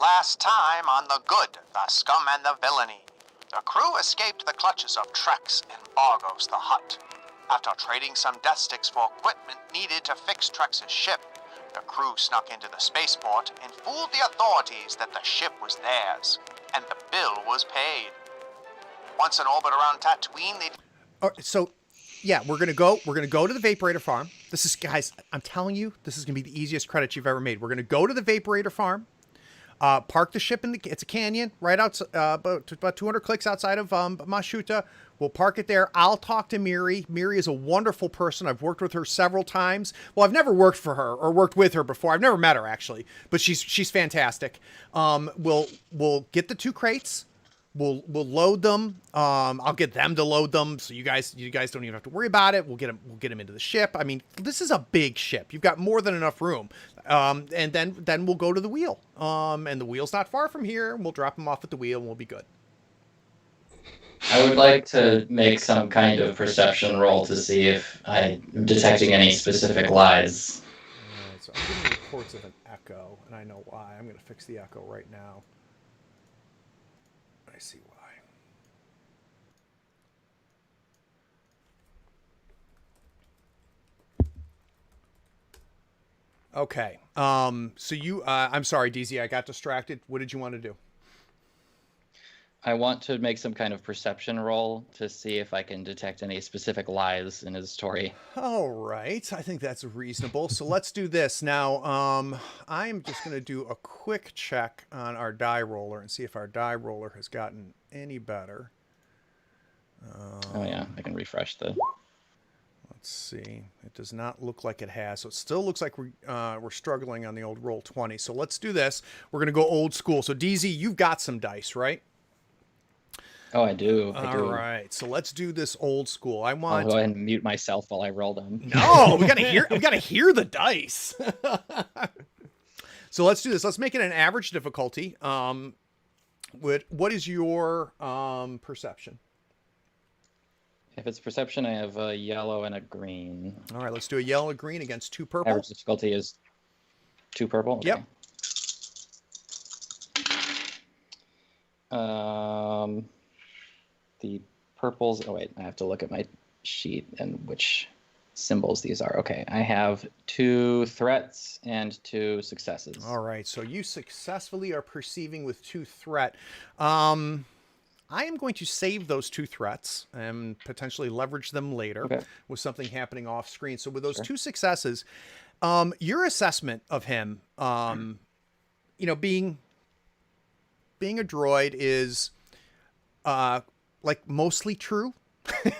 Last time on The Good, the Scum and the Villainy, the crew escaped the clutches of Trex and Bargos the Hutt. After trading some death sticks for equipment needed to fix Trex's ship, the crew snuck into the spaceport and fooled the authorities that the ship was theirs, and the bill was paid. Once in orbit around Tatooine, they... So, yeah, we're gonna go to the Vaporator farm. This is, guys, I'm telling you, this is gonna be the easiest credit you've ever made. We're gonna go to the Vaporator farm, park the ship it's a canyon right out, about 200 clicks outside of Mos Shuuta. We'll park it there. I'll talk to Miri. Miri is a wonderful person. I've worked with her several times. Well, I've never worked for her or worked with her before. I've never met her actually, but she's fantastic. We'll get the 2 crates. We'll load them. I'll get them to load them, so you guys don't even have to worry about it. We'll get them into the ship. I mean, this is a big ship. You've got more than enough room. And then we'll go to the wheel. And the wheel's not far from here. We'll drop them off at the wheel, and we'll be good. I would like to make some kind of perception roll to see if I'm detecting any specific lies. All right, so I'm getting reports of an echo, and I know why. I'm going to fix the echo right now. I see why. Okay. So you, I'm sorry, DZ, I got distracted. What did you want to do? I want to make some kind of perception roll to see if I can detect any specific lies in his story. All right. I think that's reasonable. So let's do this. Now, I'm just going to do a quick check on our die roller and see if our die roller has gotten any better. Oh, yeah. I can refresh the... Let's see. It does not look like it has. So it still looks like we're struggling on the old roll 20. So let's do this. We're going to go old school. So DZ, you've got some dice, right? Oh, I do. All right. So let's do this old school. I want... I'll go ahead and mute myself while I roll them. No, we gotta hear the dice. So let's do this. Let's make it an average difficulty. What is your perception? If it's perception, I have a yellow and a green. All right, let's do a yellow and green against 2 purple. Average difficulty is 2 purple? Okay. Yep. The purples... Oh, wait. I have to look at my sheet and which symbols these are. Okay. I have 2 threats and 2 successes. All right. So you successfully are perceiving with 2 threat. I am going to save those 2 threats and potentially leverage them later with something happening off screen. So with those 2 successes, your assessment of him, being a droid is like mostly true.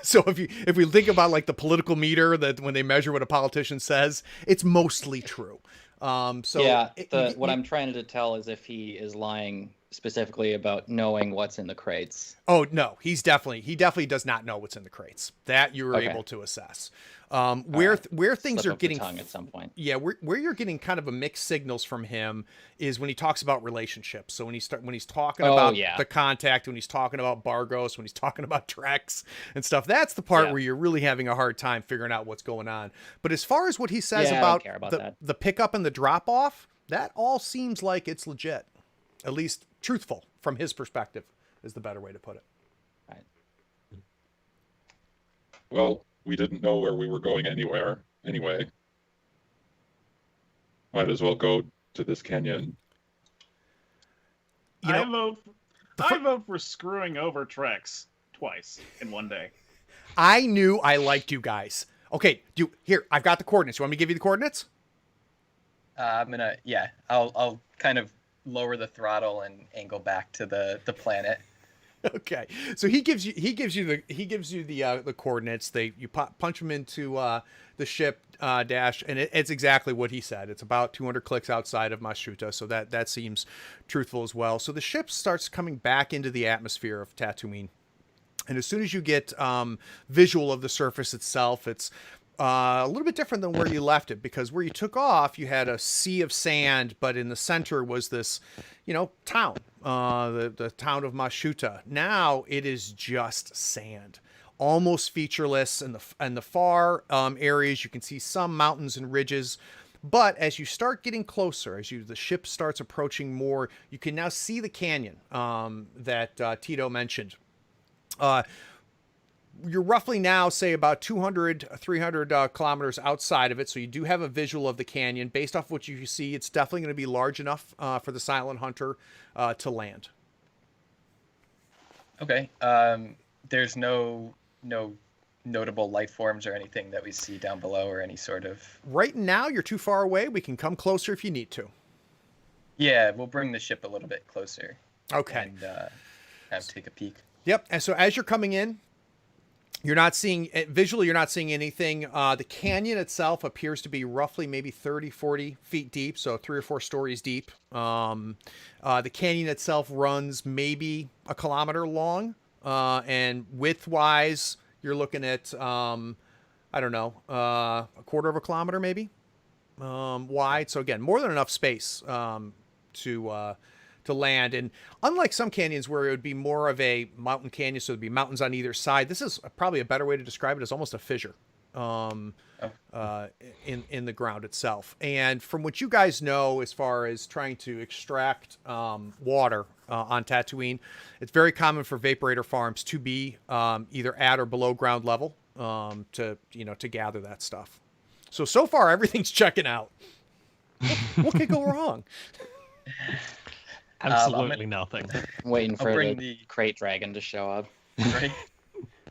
So if we think about like the political meter that when they measure what a politician says, it's mostly true. So yeah, what I'm trying to tell is if he is lying specifically about knowing what's in the crates. Oh no, he definitely does not know what's in the crates. That you were able to assess. Where things are getting at some point. Yeah, where you're getting kind of a mixed signals from him is when he talks about relationships. So when he's talking about the contact, when he's talking about Bargos, when he's talking about Trex and stuff, that's the part where you're really having a hard time figuring out what's going on. But as far as what he says about the pickup and the drop off, that all seems like it's legit. At least truthful from his perspective is the better way to put it. Right. Well, we didn't know where we were going anywhere anyway. Might as well go to this canyon. I vote for screwing over Trex twice in one day. I knew I liked you guys. Okay, here, I've got the coordinates. You want me to give you the coordinates? I'll kind of lower the throttle and angle back to the planet. Okay, so he gives you the coordinates. You punch them into the ship dash, and it's exactly what he said. It's about 200 clicks outside of Mos Shuuta, so that seems truthful as well. So the ship starts coming back into the atmosphere of Tatooine, and as soon as you get visual of the surface itself, it's a little bit different than where you left it, because where you took off, you had a sea of sand, but in the center was this, town, the town of Mos Shuuta. Now it is just sand, almost featureless. In the far areas, you can see some mountains and ridges, But as you start getting closer, the ship starts approaching more, you can now see the canyon that Tito mentioned. You're roughly now, say, about 200, 300 kilometers outside of it, so you do have a visual of the canyon. Based off what you see, it's definitely going to be large enough for the Silent Hunter to land. Okay. There's no notable life forms or anything that we see down below, or any sort of... Right now, you're too far away. We can come closer if you need to. Yeah, we'll bring the ship a little bit closer. Okay. And take a peek. Yep. And so as you're coming in, you're not seeing visually, you're not seeing anything. The canyon itself appears to be roughly maybe 30, 40 feet deep, so 3 or 4 stories deep. The canyon itself runs maybe a kilometer long, and width-wise, you're looking at, I don't know, a quarter of a kilometer maybe wide. So again, more than enough space to land. And unlike some canyons where it would be more of a mountain canyon, so there'd be mountains on either side, this is probably a better way to describe it as almost a fissure in the ground itself. And from what you guys know, as far as trying to extract water on Tatooine, it's very common for vaporator farms to be either at or below ground level to gather that stuff. So far everything's checking out. What could go wrong? Absolutely nothing. I'm waiting for bring the Krayt Dragon to show up. Right.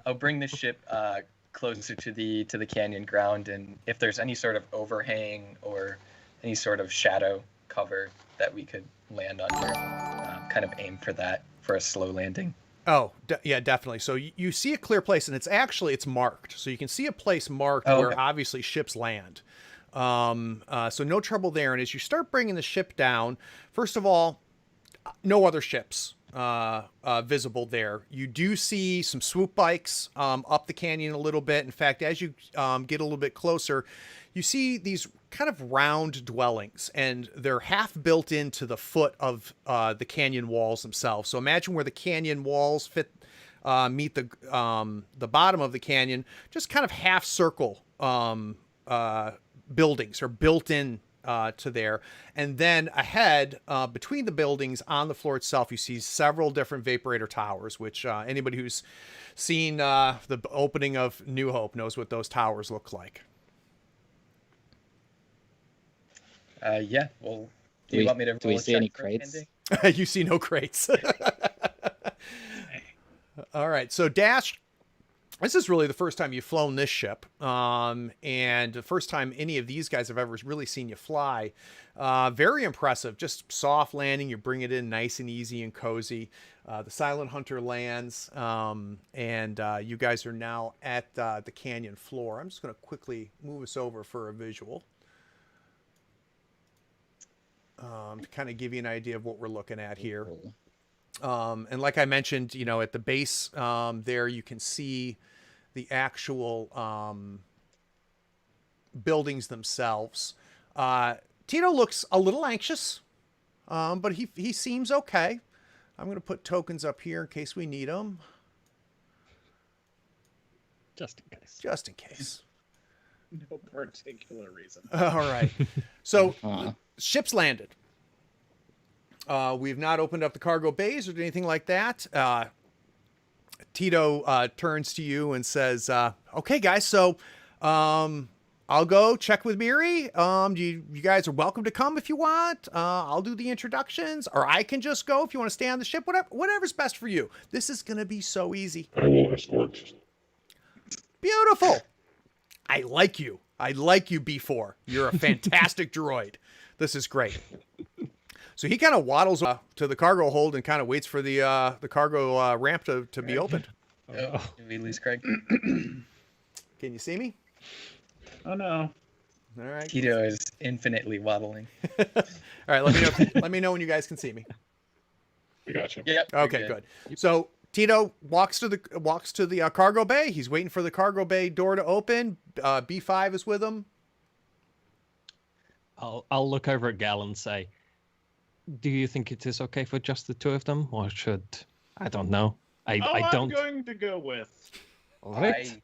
I'll bring the ship closer to the canyon ground, and if there's any sort of overhang or any sort of shadow cover that we could land under, kind of aim for that for a slow landing. Oh, yeah, definitely. So you see a clear place, and it's marked. So you can see a place marked where obviously ships land. So no trouble there. And as you start bringing the ship down, first of all, no other ships visible there. You do see some swoop bikes up the canyon a little bit. In fact, as you get a little bit closer, you see these kind of round dwellings, and they're half built into the foot of the canyon walls themselves. So imagine where the canyon walls meet the bottom of the canyon, just kind of half circle buildings are built in to there. And then ahead, between the buildings on the floor itself, you see several different vaporator towers, which anybody who's seen the opening of New Hope knows what those towers look like. Yeah, well, do you want me to do we roll a see check any for crates? landing? You see no crates. All right, so Dash, this is really the first time you've flown this ship, and the first time any of these guys have ever really seen you fly. Very impressive, just soft landing. You bring it in nice and easy and cozy. The Silent Hunter lands, and you guys are now at the canyon floor. I'm just going to quickly move us over for a visual. To kind of give you an idea of what we're looking at here. And like I mentioned, at the base there, you can see the actual buildings themselves. Tito looks a little anxious, but he seems okay. I'm going to put tokens up here in case we need them. Just in case. Just in case. No particular reason. All right. So ship's landed. We've not opened up the cargo bays or anything like that. Tito turns to you and says, okay, guys, so I'll go check with Miri. You guys are welcome to come if you want. I'll do the introductions, or I can just go if you want to stay on the ship. Whatever's best for you. This is going to be so easy. I will escort. Beautiful. I like you. B4. You're a fantastic droid. This is great. So he kind of waddles to the cargo hold and kind of waits for the cargo ramp to be opened. Did we lose Craig? Can you see me? Oh no. All right. Tito is infinitely waddling. All right. Let me know when you guys can see me. We got you. Yep. Okay. Good. So Tito walks to the cargo bay. He's waiting for the cargo bay door to open. B5 is with him. I'll look over at Gal and say, do you think it is okay for just the two of them, or should I don't know? I don't. I'm going to go with. All right.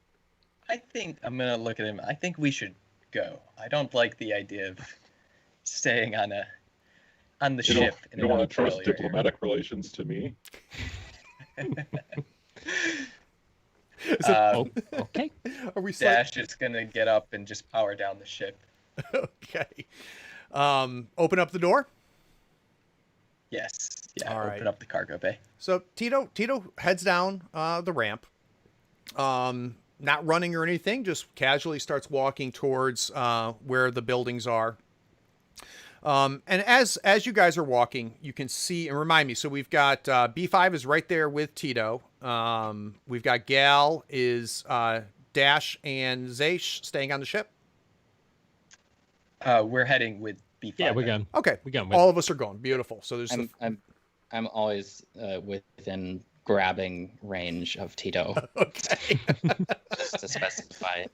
I think I'm gonna look at him. I think we should go. I don't like the idea of staying on the You don't, ship. you don't want to trust unfamiliar area. diplomatic relations to me. Oh, okay. Are we Dash is gonna get up and just power down the ship. Okay. Open up the door. Yes. Yeah. All Open right. up the cargo bay. So Tito heads down the ramp. Not running or anything, just casually starts walking towards where the buildings are. And as you guys are walking, you can see, and remind me, so we've got B5 is right there with Tito. We've got Gal is Dash and Zaysh staying on the ship. We're heading with B5. Yeah, we're going. Okay. We're going with All of us are going. Beautiful. So there's I'm always within grabbing range of Tito, okay. just to specify.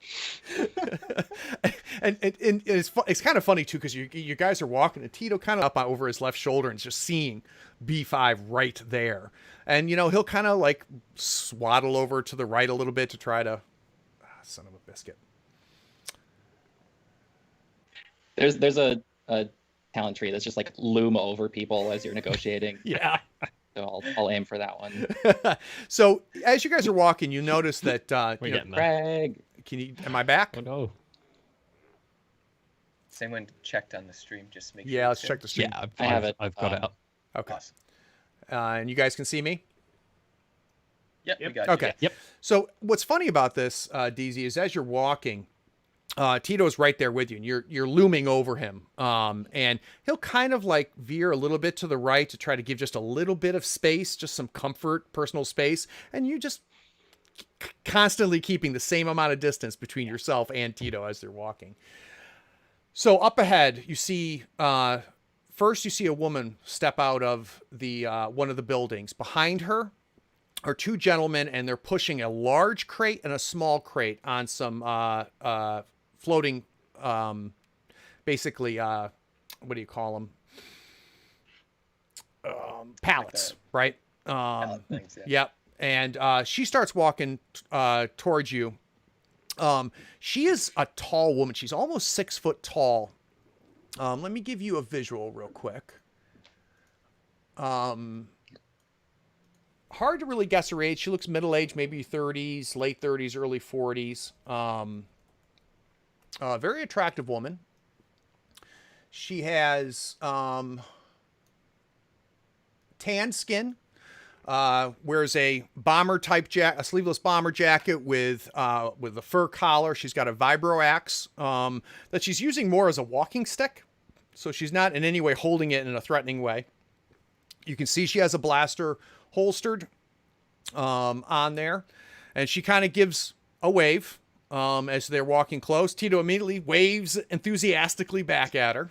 and it's kind of funny too, because you guys are walking and Tito kind of up over his left shoulder and just seeing B5 right there, and he'll kind of like swaddle over to the right a little bit to try to son of a biscuit. There's a talent tree that's just like loom over people as you're negotiating. Yeah. So I'll aim for that one. So as you guys are walking, you notice that We're getting there. Craig. am I back? Oh no. Has anyone checked on the stream? Just make sure. Yeah, let's it's check in? the stream. Yeah, I have it. I've got it up. Okay. Awesome. And you guys can see me? Yep. Yep. We got Okay. You. Yep. So what's funny about this, DZ, is as you're walking, Tito's right there with you, and you're looming over him. And he'll kind of like veer a little bit to the right to try to give just a little bit of space, just some comfort, personal space. And you just constantly keeping the same amount of distance between yourself and Tito as they're walking. So up ahead, you see, first you see a woman step out of the one of the buildings. Behind her are two gentlemen, and they're pushing a large crate and a small crate on some floating, basically, what do you call them? Pallets, right? Pallet things, yeah. Yep. And she starts walking towards you. She is a tall woman. She's almost 6 foot tall. Let me give you a visual real quick. Hard to really guess her age. She looks middle-aged, maybe 30s, late 30s, early 40s. Very attractive woman. She has tan skin. Wears a bomber type a sleeveless bomber jacket with a fur collar. She's got a vibro axe that she's using more as a walking stick, so she's not in any way holding it in a threatening way. You can see she has a blaster holstered on there, and she kind of gives a wave as they're walking close. Tito immediately waves enthusiastically back at her.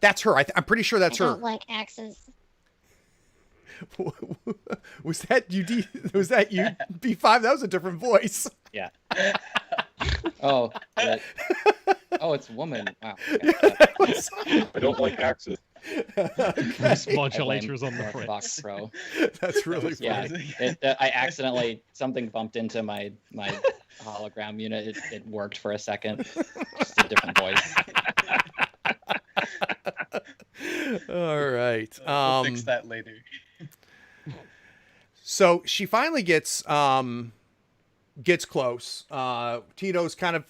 That's her. I'm pretty sure that's I her. don't like axes. Was that you? Was that you? B5. That was a different voice. Yeah. Oh. It's a woman. Wow. Okay. I don't like axes. This modulator's on the North Box fritz. Pro. That's really Yeah, funny. I accidentally something bumped into my hologram unit. It worked for a second. Just a different voice. All right. We'll fix that later. So she finally gets close. Tito's kind of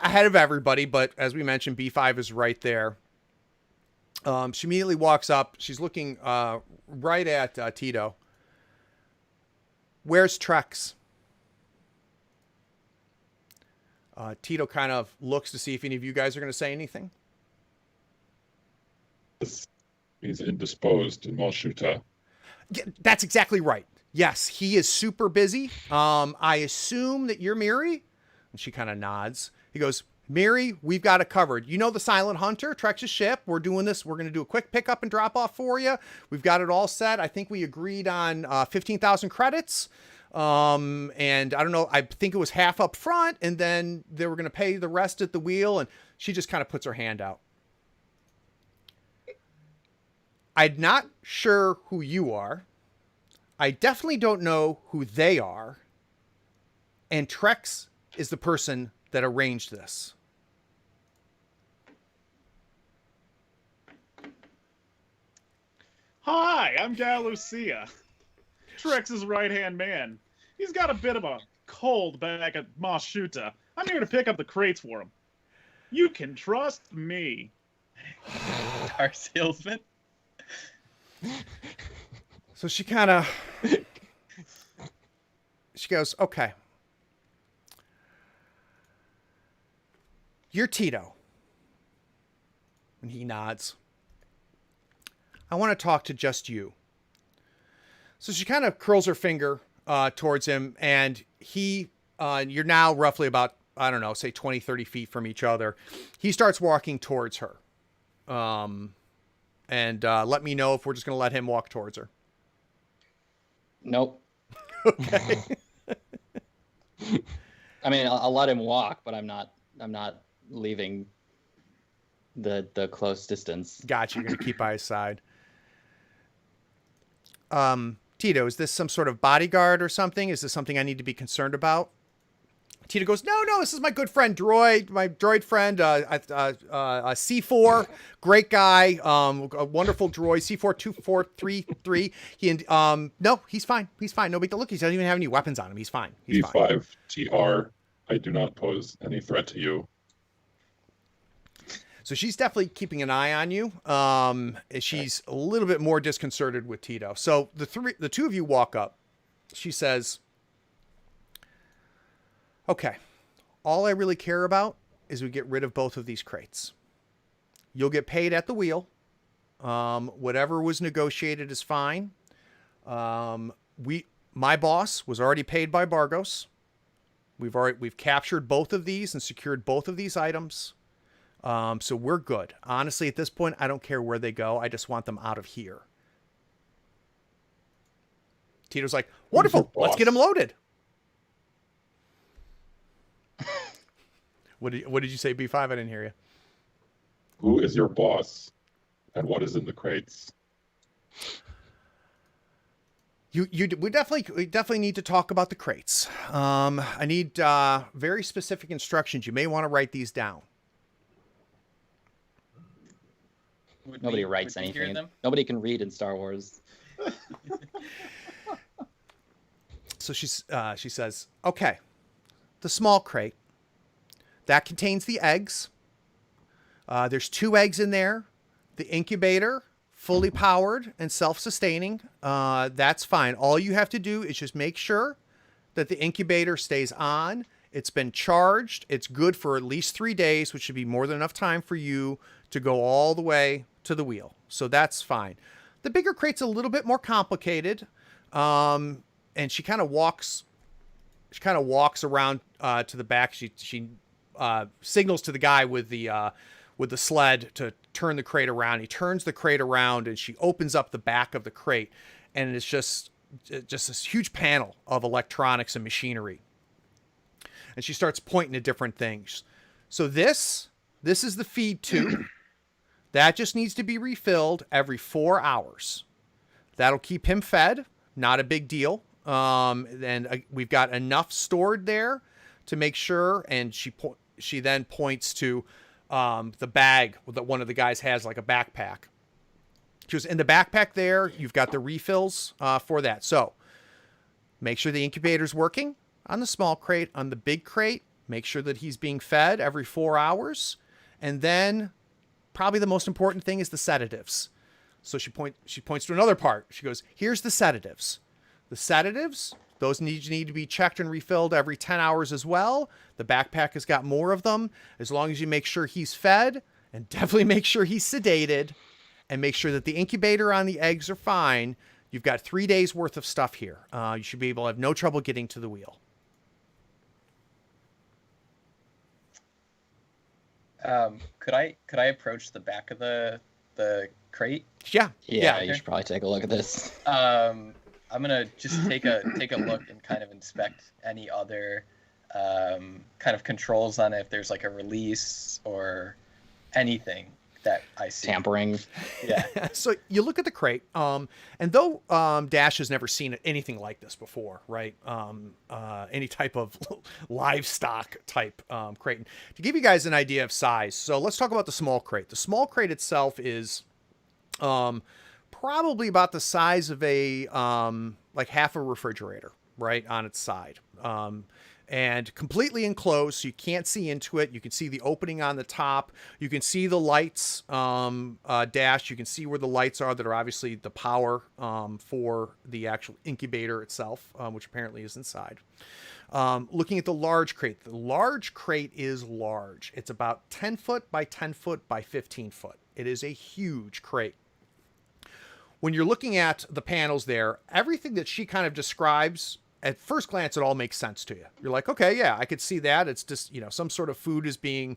ahead of everybody, but as we mentioned, B5 is right there. She immediately walks up. She's looking right at Tito. Where's Trex? Tito kind of looks to see if any of you guys are going to say anything. He's indisposed in Mos Shuuta. Yeah, that's exactly right. Yes, he is super busy. I assume that you're Miri? And she kind of nods. He goes, Miri, we've got it covered. You know the Silent Hunter, Trex's ship. We're doing this. We're going to do a quick pickup and drop off for you. We've got it all set. I think we agreed on 15,000 credits. And I don't know, I think it was half up front, and then they were going to pay the rest at the wheel. And she just kind of puts her hand out. I'm not sure who you are. I definitely don't know who they are. And Trex is the person that arranged this. Hi, I'm Galucia, Trex's right-hand man. He's got a bit of a cold back at Mos Shuuta. I'm here to pick up the crates for him. You can trust me. Our salesman. So she kind of, she goes, okay. You're Tito. And he nods. I want to talk to just you. So she kind of curls her finger towards him, and you're now roughly about, I don't know, say 20, 30 feet from each other. He starts walking towards her. And let me know if we're just going to let him walk towards her. Nope. Okay. I mean, I'll let him walk, but I'm not leaving the close distance. Gotcha. You're going to keep by his side. Tito, is this some sort of bodyguard or something? Is this something I need to be concerned about? Tito goes, no, this is my good friend Droid, my droid friend, C4, great guy, a wonderful droid, C42433. No, he's fine. No big deal. Look, he doesn't even have any weapons on him. He's fine. He's fine. B5TR, I do not pose any threat to you. So she's definitely keeping an eye on you. She's a little bit more disconcerted with Tito. So the two of you walk up. She says, okay, all I really care about is we get rid of both of these crates. You'll get paid at the wheel. Whatever was negotiated is fine. My boss was already paid by Bargos. We've captured both of these and secured both of these items. So we're good. Honestly, at this point, I don't care where they go. I just want them out of here. Tito's like, wonderful. Let's get them loaded. What did you say, B5? I didn't hear you. Who is your boss, and what is in the crates? We definitely need to talk about the crates. I need very specific instructions. You may want to write these down. Nobody writes anything. Nobody can read in Star Wars. So she says, okay, the small crate that contains the eggs. There's 2 eggs in there. The incubator, fully powered and self-sustaining. That's fine. All you have to do is just make sure that the incubator stays on. It's been charged. It's good for at least 3 days, which should be more than enough time for you to go all the way to the wheel. So that's fine. The bigger crate's a little bit more complicated. And she kind of walks around to the back. She signals to the guy with the sled to turn the crate around. He turns the crate around and she opens up the back of the crate, and it's just this huge panel of electronics and machinery. And she starts pointing to different things. So this is the feed tube. That just needs to be refilled every 4 hours. That'll keep him fed. Not a big deal. And we've got enough stored there to make sure. And she then points to the bag that one of the guys has, like a backpack. She goes, in the backpack there, you've got the refills for that. So make sure the incubator's working on the small crate. On the big crate, make sure that he's being fed every 4 hours. And then probably the most important thing is the sedatives. So she points to another part. She goes, here's the sedatives. The sedatives, those need to be checked and refilled every 10 hours as well. The backpack has got more of them. As long as you make sure he's fed, and definitely make sure he's sedated, and make sure that the incubator on the eggs are fine, you've got 3 days worth of stuff here. You should be able to have no trouble getting to the wheel. Could I approach the back of the crate? Yeah. You should probably take a look at this. I'm gonna just take a look and kind of inspect any other kind of controls on it, if there's like a release or anything that I see. Tampering. Yeah. So you look at the crate, and though Dash has never seen anything like this before, right? Any type of livestock type crate. To give you guys an idea of size, so let's talk about the small crate. The small crate itself is probably about the size of a like half a refrigerator, right, on its side. And completely enclosed, so you can't see into it. You can see the opening on the top. You can see the lights dash. You can see where the lights are that are obviously the power for the actual incubator itself, which apparently is inside. Looking at the large crate is large. It's about 10 foot by 10 foot by 15 foot. It is a huge crate. When you're looking at the panels there, everything that she kind of describes, at first glance, it all makes sense to you. You're like, okay, yeah, I could see that. It's just, some sort of food is being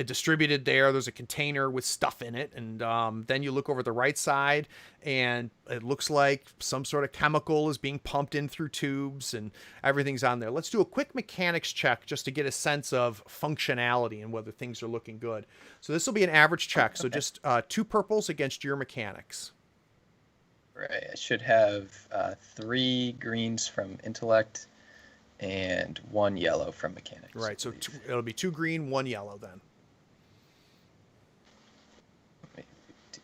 distributed there. There's a container with stuff in it. And then you look over the right side and it looks like some sort of chemical is being pumped in through tubes and everything's on there. Let's do a quick mechanics check just to get a sense of functionality and whether things are looking good. So this will be an average check. So just 2 purples against your mechanics. Right. I should have 3 greens from intellect and 1 yellow from mechanics. Right. So it'll be 2 green, 1 yellow then. Let me do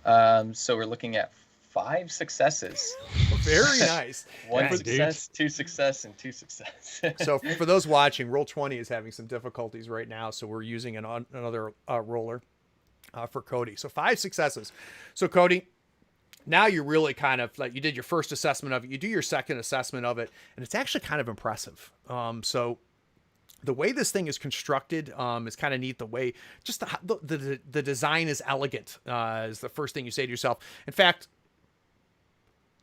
that. So we're looking at 5 successes. Very nice. 1 success, 2 success, and 2 success. So for those watching, Roll20 is having some difficulties right now, so we're using another roller for Cody. So 5 successes. So Cody, now you're really kind of like, you did your first assessment of it, you do your second assessment of it, and it's actually kind of impressive. So the way this thing is constructed is kind of neat. The way just the design is elegant is the first thing you say to yourself. In fact,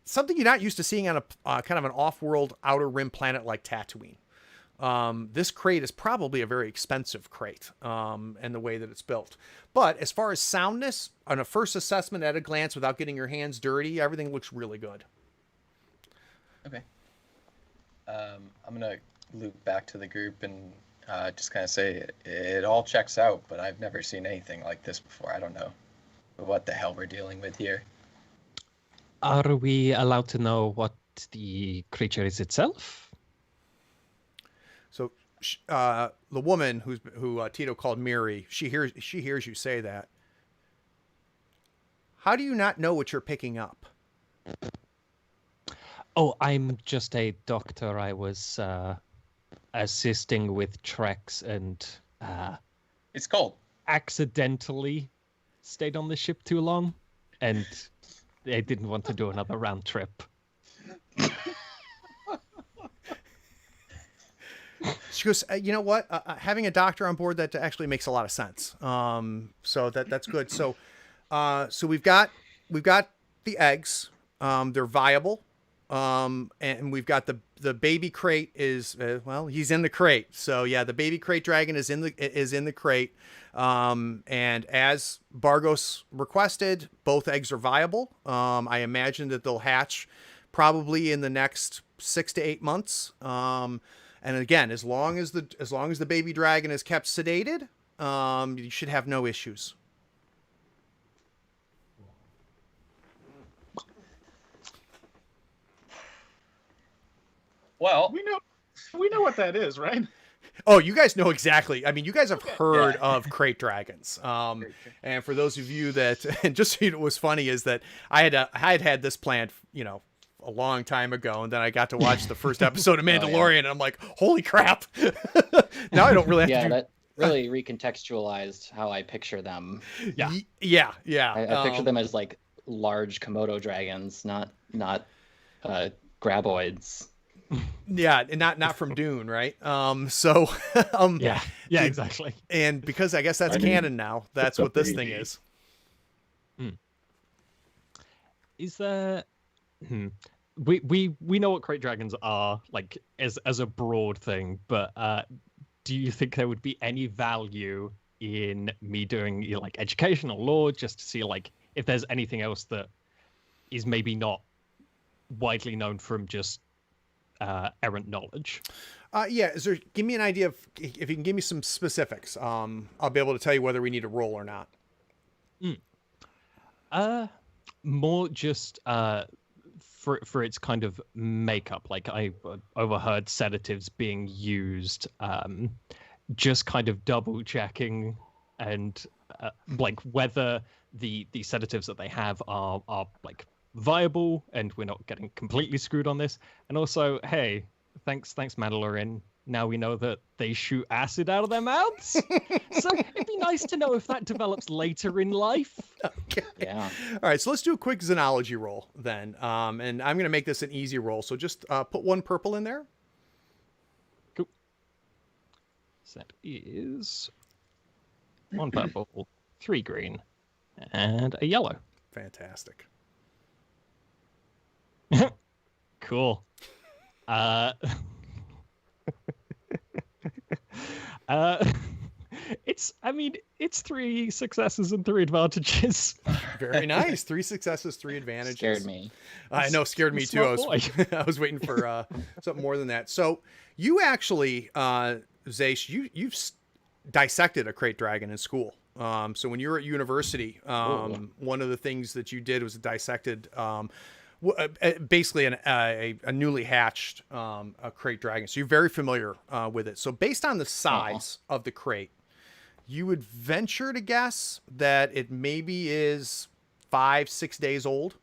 something you're not used to seeing on a kind of an off-world outer rim planet like Tatooine. This crate is probably a very expensive crate, and the way that it's built. But as far as soundness, on a first assessment at a glance, without getting your hands dirty, everything looks really good. Okay. I'm gonna loop back to the group and just kind of say it all checks out, but I've never seen anything like this before. I don't know what the hell we're dealing with here. Are we allowed to know what the creature is itself? So the woman who Tito called Miri, she hears you say that. How do you not know what you're picking up? Oh, I'm just a doctor. I was assisting with treks and It's cold. accidentally stayed on the ship too long, and I didn't want to do another round trip. She goes, you know what? Having a doctor on board, that actually makes a lot of sense. So that's good. So we've got the eggs. They're viable. And we've got the baby crate is he's in the crate. So yeah, the baby krayt dragon is in the crate. And as Bargos requested, both eggs are viable. I imagine that they'll hatch probably in the next 6 to 8 months. And again, as long as the baby dragon is kept sedated, you should have no issues. Well, we know what that is, right? Oh, you guys know exactly. I mean, you guys have heard of krayt dragons. And for those of you that, and just so you know, what's funny is that I had this planned, a long time ago, and then I got to watch the first episode of Mandalorian, and I'm like, holy crap! Now I don't really have to. That really recontextualized how I picture them. Yeah. I picture them as like large Komodo dragons, not graboids. Yeah, and not from Dune, right? Yeah, exactly. And because I guess that's canon now, that's what this thing is. Is there? We know what krayt dragons are, like as a broad thing, but do you think there would be any value in me doing like educational lore just to see like if there's anything else that is maybe not widely known from just errant knowledge? Give me an idea of, if you can give me some specifics, I'll be able to tell you whether we need a roll or not. More just for its kind of makeup. Like I overheard sedatives being used, just kind of double checking and like whether the sedatives that they have are like viable, and we're not getting completely screwed on this. And also, hey, thanks Mandalorian. Now we know that they shoot acid out of their mouths. So it'd be nice to know if that develops later in life. Okay. Yeah. All right, so let's do a quick xenology roll then. And I'm going to make this an easy roll. So just put 1 purple in there. Cool. So that is 1 purple, 3 green, and a yellow. Fantastic. Cool. It's 3 successes and 3 advantages. Very nice. 3 successes, 3 advantages. Scared me. I know, scared me too. I was waiting for something more than that. So you actually, Zaysh, you've dissected a Krayt Dragon in school. So when you were at university, one of the things that you did was dissected basically a newly hatched a Krayt Dragon. So you're very familiar with it. So based on the size of the crate, you would venture to guess that it maybe is 5-6 days old,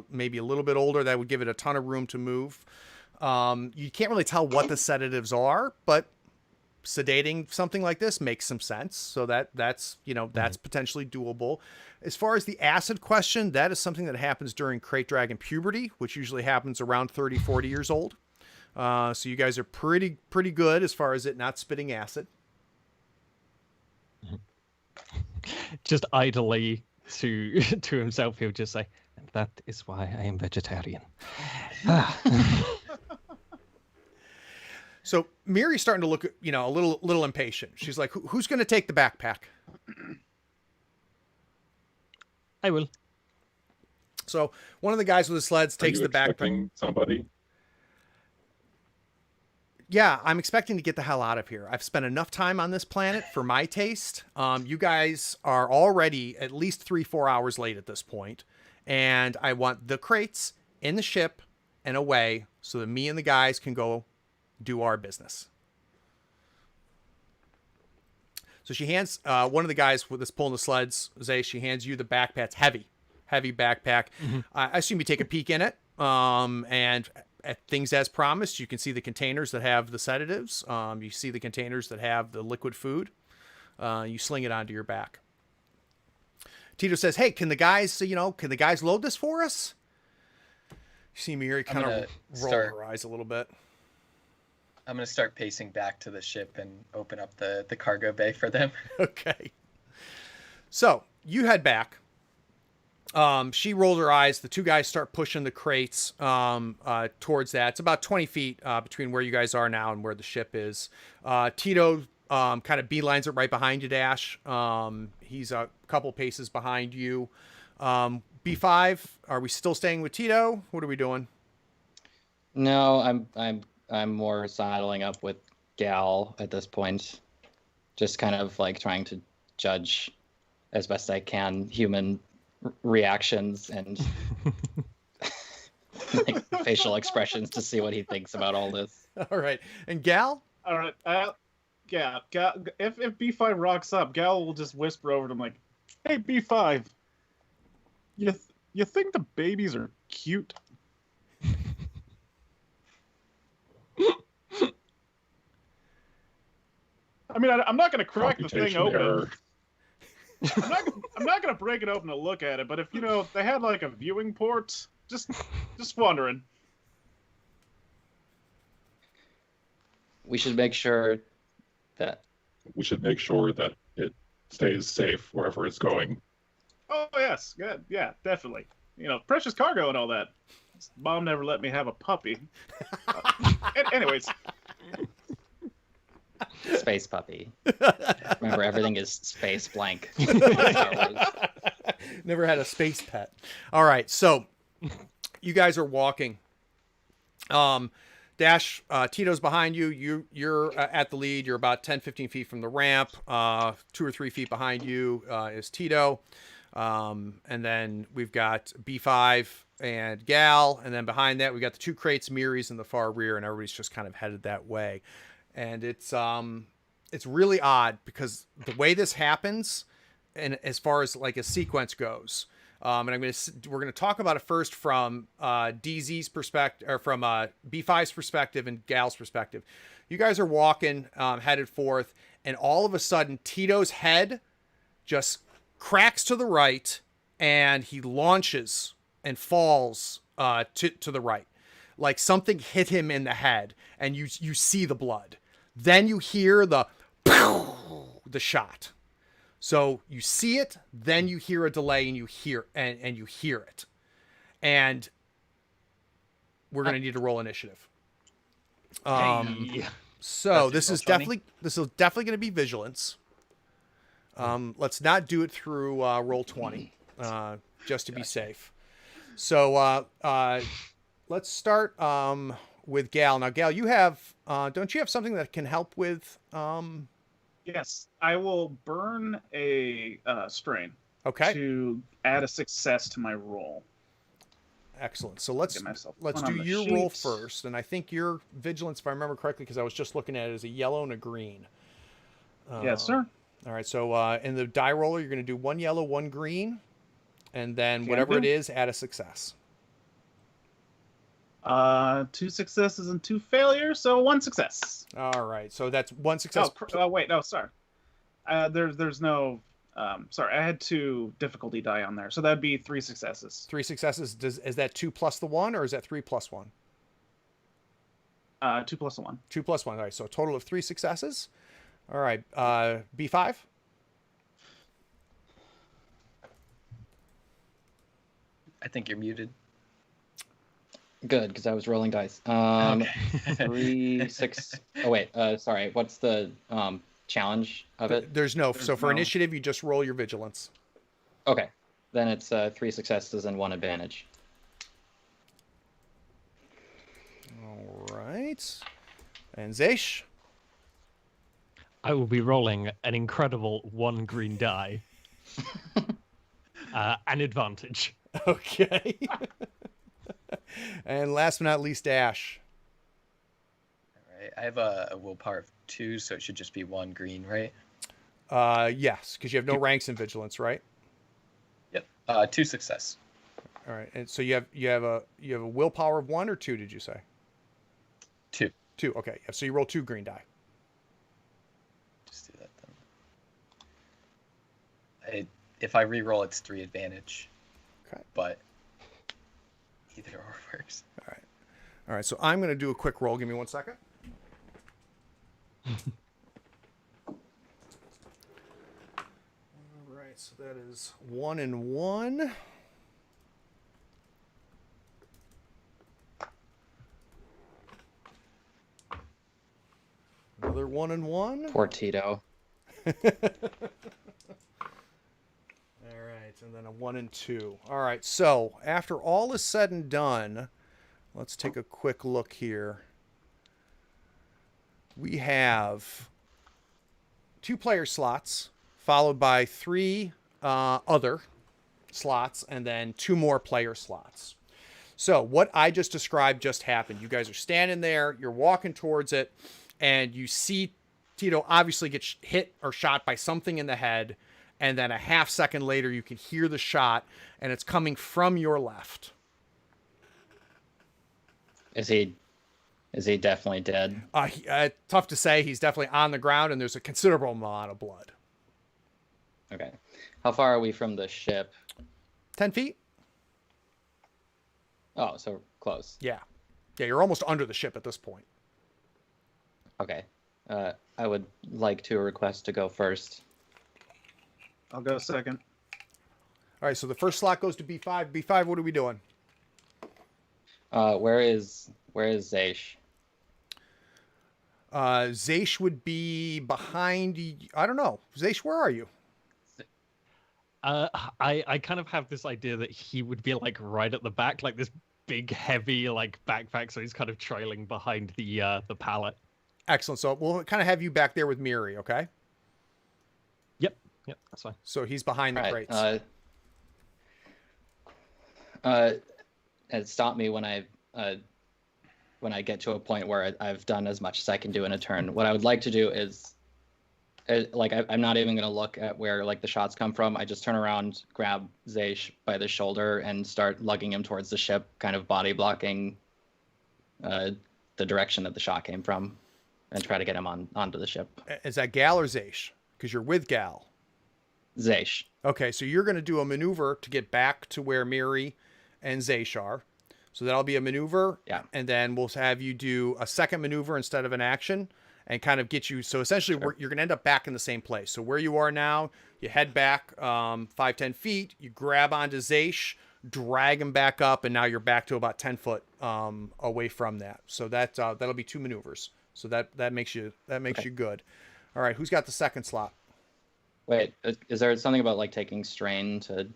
maybe a little bit older. That would give it a ton of room to move. You can't really tell what the sedatives are, but sedating something like this makes some sense. So that's potentially doable. As far as the acid question, that is something that happens during Krayt Dragon puberty, which usually happens around 30-40 years old. So you guys are pretty good as far as it not spitting acid. Just idly to himself, he'll just say, "And that is why I am vegetarian." So Miri's starting to look, a little impatient. She's like, "Who's going to take the backpack?" I will. So one of the guys with the sleds takes the backpack. Expecting somebody? Yeah, I'm expecting to get the hell out of here. I've spent enough time on this planet for my taste. You guys are already at least 3-4 hours late at this point, and I want the crates in the ship and away so that me and the guys can go do our business. So she hands one of the guys with this pulling the sleds, Zay, she hands you the backpack. It's heavy backpack. Mm-hmm. I assume you take a peek in it, and at things as promised, you can see the containers that have the sedatives. You see the containers that have the liquid food. You sling it onto your back. Tito says, "Hey, can the guys load this for us?" You see Miri kind of roll her eyes a little bit. I'm going to start pacing back to the ship and open up the cargo bay for them. Okay. So you head back. She rolls her eyes. The 2 guys start pushing the crates towards that. It's about 20 feet between where you guys are now and where the ship is. Tito kind of beelines it right behind you, Dash. He's a couple paces behind you. B5, are we still staying with Tito? What are we doing? No, I'm more saddling up with Gal at this point. Just kind of like trying to judge as best I can human reactions and like facial expressions to see what he thinks about all this. All right. And Gal? All right. Yeah. Gal, if B5 rocks up, Gal will just whisper over to him like, "Hey, B5, you think the babies are cute?" I mean, I'm not going to crack the thing open. I'm not going to break it open to look at it, but if, they had like a viewing port, just wondering. We should make sure that it stays safe wherever it's going. Oh, yes. Yeah, definitely. Precious cargo and all that. Mom never let me have a puppy. Anyways. Space puppy. Remember, everything is space blank. Never had a space pet. All right, so you guys are walking. Dash, Tito's behind you. You're at the lead. You're about 10-15 feet from the ramp. 2 or 3 feet behind you is Tito. And then we've got B5 and Gal. And then behind that, we got the 2 crates, Miri's in the far rear, and everybody's just kind of headed that way. And it's it's really odd because the way this happens, and as far as like a sequence goes, and we're gonna talk about it first from DZ's perspective, or from B5's perspective and Gal's perspective. You guys are walking, headed forth, and all of a sudden Tito's head just cracks to the right, and he launches and falls to the right, like something hit him in the head, and you see the blood. Then you hear the shot. So you see it, then you hear a delay, and you hear it. And we're gonna need to roll initiative. Hey. So That's this is definitely gonna be vigilance. Let's not do it through roll 20, just to be safe. So let's start with Gal. Now, Gal, you have don't you have something that can help with? Yes, I will burn a strain Okay, to add a success to my roll. excellent. So let's Get myself let's one do on the your roll sheet. first, and I think your vigilance, if I remember correctly, because I was just looking at it, is a yellow and a green. Yes, sir. All right. So in the die roller, you're going to do 1 yellow, 1 green, and then Can whatever do. it is, add a success. 2 successes and 2 failures, so 1 success. All right. So that's 1 success. Wait, no, sorry. There's no. Sorry, I had 2 difficulty die on there, so that'd be 3 successes. 3 successes. Is that 2 plus the 1, or is that 3 plus 1? 2 plus 1. 2 plus 1. All right. So a total of 3 successes. All right. B5. I think you're muted. Good, because I was rolling dice. Okay. 3, 6. Oh wait, sorry. What's the challenge of it? There's no. There's So for no- initiative, you just roll your vigilance. Okay, then it's 3 successes and 1 advantage. All right. And Zesh. I will be rolling an incredible 1 green die. An advantage. Okay. And last but not least, Ash. All right. I have a willpower of 2, so it should just be 1 green, right? Yes, because you have no ranks in vigilance, right? Yep. 2 success. All right. And so you have a willpower of 1 or 2, did you say? 2. 2. Okay. Yeah, so you roll 2 green die. Just do that then. If I re-roll, it's 3 advantage. Okay. But either or works. All right. So I'm going to do a quick roll. Give me 1 second. All right. So that is 1 and 1. Another 1 and 1. Poor Tito. All right, and then a 1 and 2. All right, so after all is said and done, let's take a quick look here. We have 2 player slots, followed by 3 other slots, and then 2 more player slots. So what I just described just happened. You guys are standing there, you're walking towards it, and you see Tito obviously get hit or shot by something in the head, and then a half second later you can hear the shot, and it's coming from your left. Is he definitely dead? Tough to say. He's definitely on the ground, and there's a considerable amount of blood. Okay. How far are we from the ship? 10 feet? Oh, so close. Yeah. Yeah, you're almost under the ship at this point. Okay. I would like to request to go first. I'll go second. All right, so the first slot goes to B5. B5, what are we doing? Where is Zaish? Zaish would be behind. I don't know. Zaish, where are you? I kind of have this idea that he would be like right at the back, like this big heavy like backpack, so he's kind of trailing behind the pallet. Excellent. So we'll kind of have you back there with Miri, okay? Yep, that's fine. So he's behind the All crates. And stop me when I get to a point where I've done as much as I can do in a turn. What I would like to do is I'm not even gonna look at where like the shots come from. I just turn around, grab Zaysh by the shoulder, and start lugging him towards the ship, kind of body blocking the direction that the shot came from, and try to get him onto the ship. Is that Gal or Zaysh? Because you're with Gal. Zaysh. Okay, so you're going to do a maneuver to get back to where Miri and Zaysh are. So that'll be a maneuver. Yeah. And then we'll have you do a second maneuver instead of an action and kind of get you. So essentially, you're going to end up back in the same place. So where you are now, you head back 5-10 feet, you grab onto Zaysh, drag him back up, and now you're back to about 10 foot away from that. So that'll be 2 maneuvers. So that makes you good. All right, who's got the second slot? Wait, is there something about like taking strain to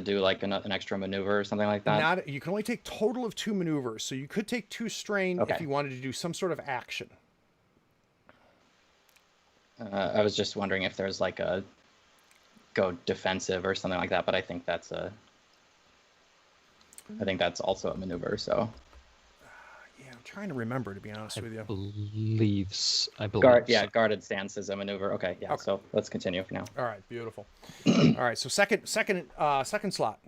do like an extra maneuver or something like that? You can only take total of 2 maneuvers. So you could take 2 strain if you wanted to do some sort of action. I was just wondering if there's like a go defensive or something like that, but I think that's also a maneuver. So yeah, I'm trying to remember, to be honest with you. I believe. Guarded stance is a maneuver. Okay, yeah. Okay. So let's continue for now. All right, beautiful. All right, so second slot.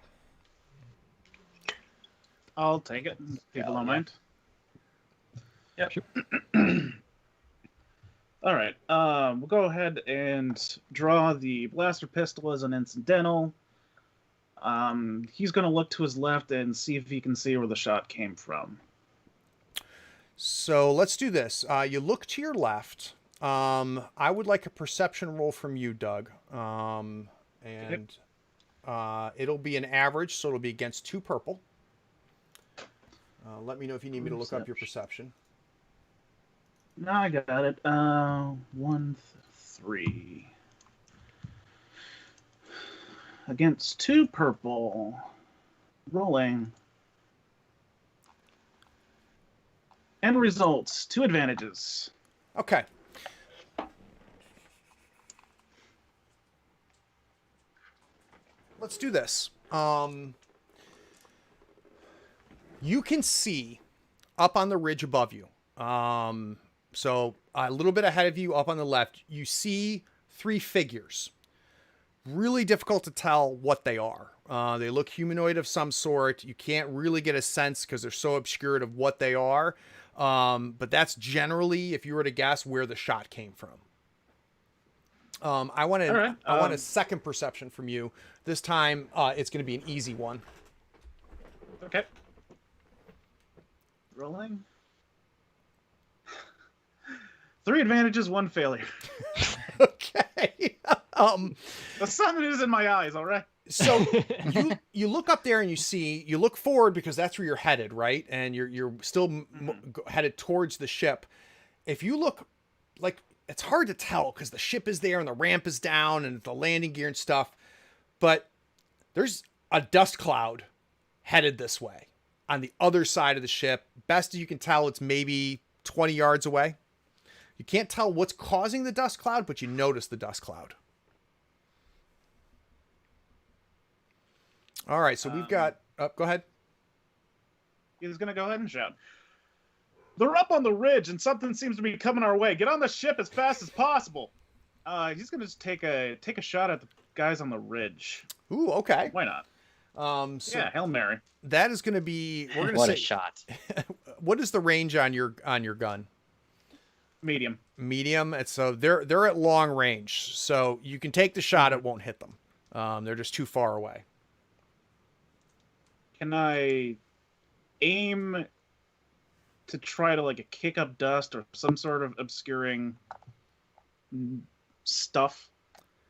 I'll take it. People don't mind. Yep. Sure. All right. We'll go ahead and draw the blaster pistol as an incidental. He's going to look to his left and see if he can see where the shot came from. So let's do this. You look to your left. I would like a perception roll from you, Doug. And it'll be an average, so it'll be against 2 purple. Let me know if you need me to look up your perception. No, I got it. 1, 3. Against 2 purple. Rolling. End results. 2 advantages. Okay. Let's do this. You can see up on the ridge above you. So a little bit ahead of you, up on the left, you see 3 figures. Really difficult to tell what they are. They look humanoid of some sort. You can't really get a sense because they're so obscured of what they are. But that's generally, if you were to guess, where the shot came from. I want a second perception from you. This time, it's going to be an easy one. Okay. Rolling. 3 advantages, 1 failure. Okay. The sun is in my eyes, all right? So you look up there and you look forward because that's where you're headed, right? And you're still headed towards the ship. If you look, like, it's hard to tell because the ship is there and the ramp is down and the landing gear and stuff, but there's a dust cloud headed this way on the other side of the ship. Best you can tell, it's maybe 20 yards away. You can't tell what's causing the dust cloud, but you notice the dust cloud. All right, so we've got... go ahead. He's going to go ahead and shout. They're up on the ridge, and something seems to be coming our way. Get on the ship as fast as possible. He's going to just take a shot at the guys on the ridge. Ooh, okay. Why not? Yeah, Hail Mary. That is going to be... We're going to What say, a shot. What is the range on your gun? Medium. Medium. And so they're at long range. So you can take the shot, it won't hit them. They're just too far away. Can I aim to try to like kick up dust or some sort of obscuring stuff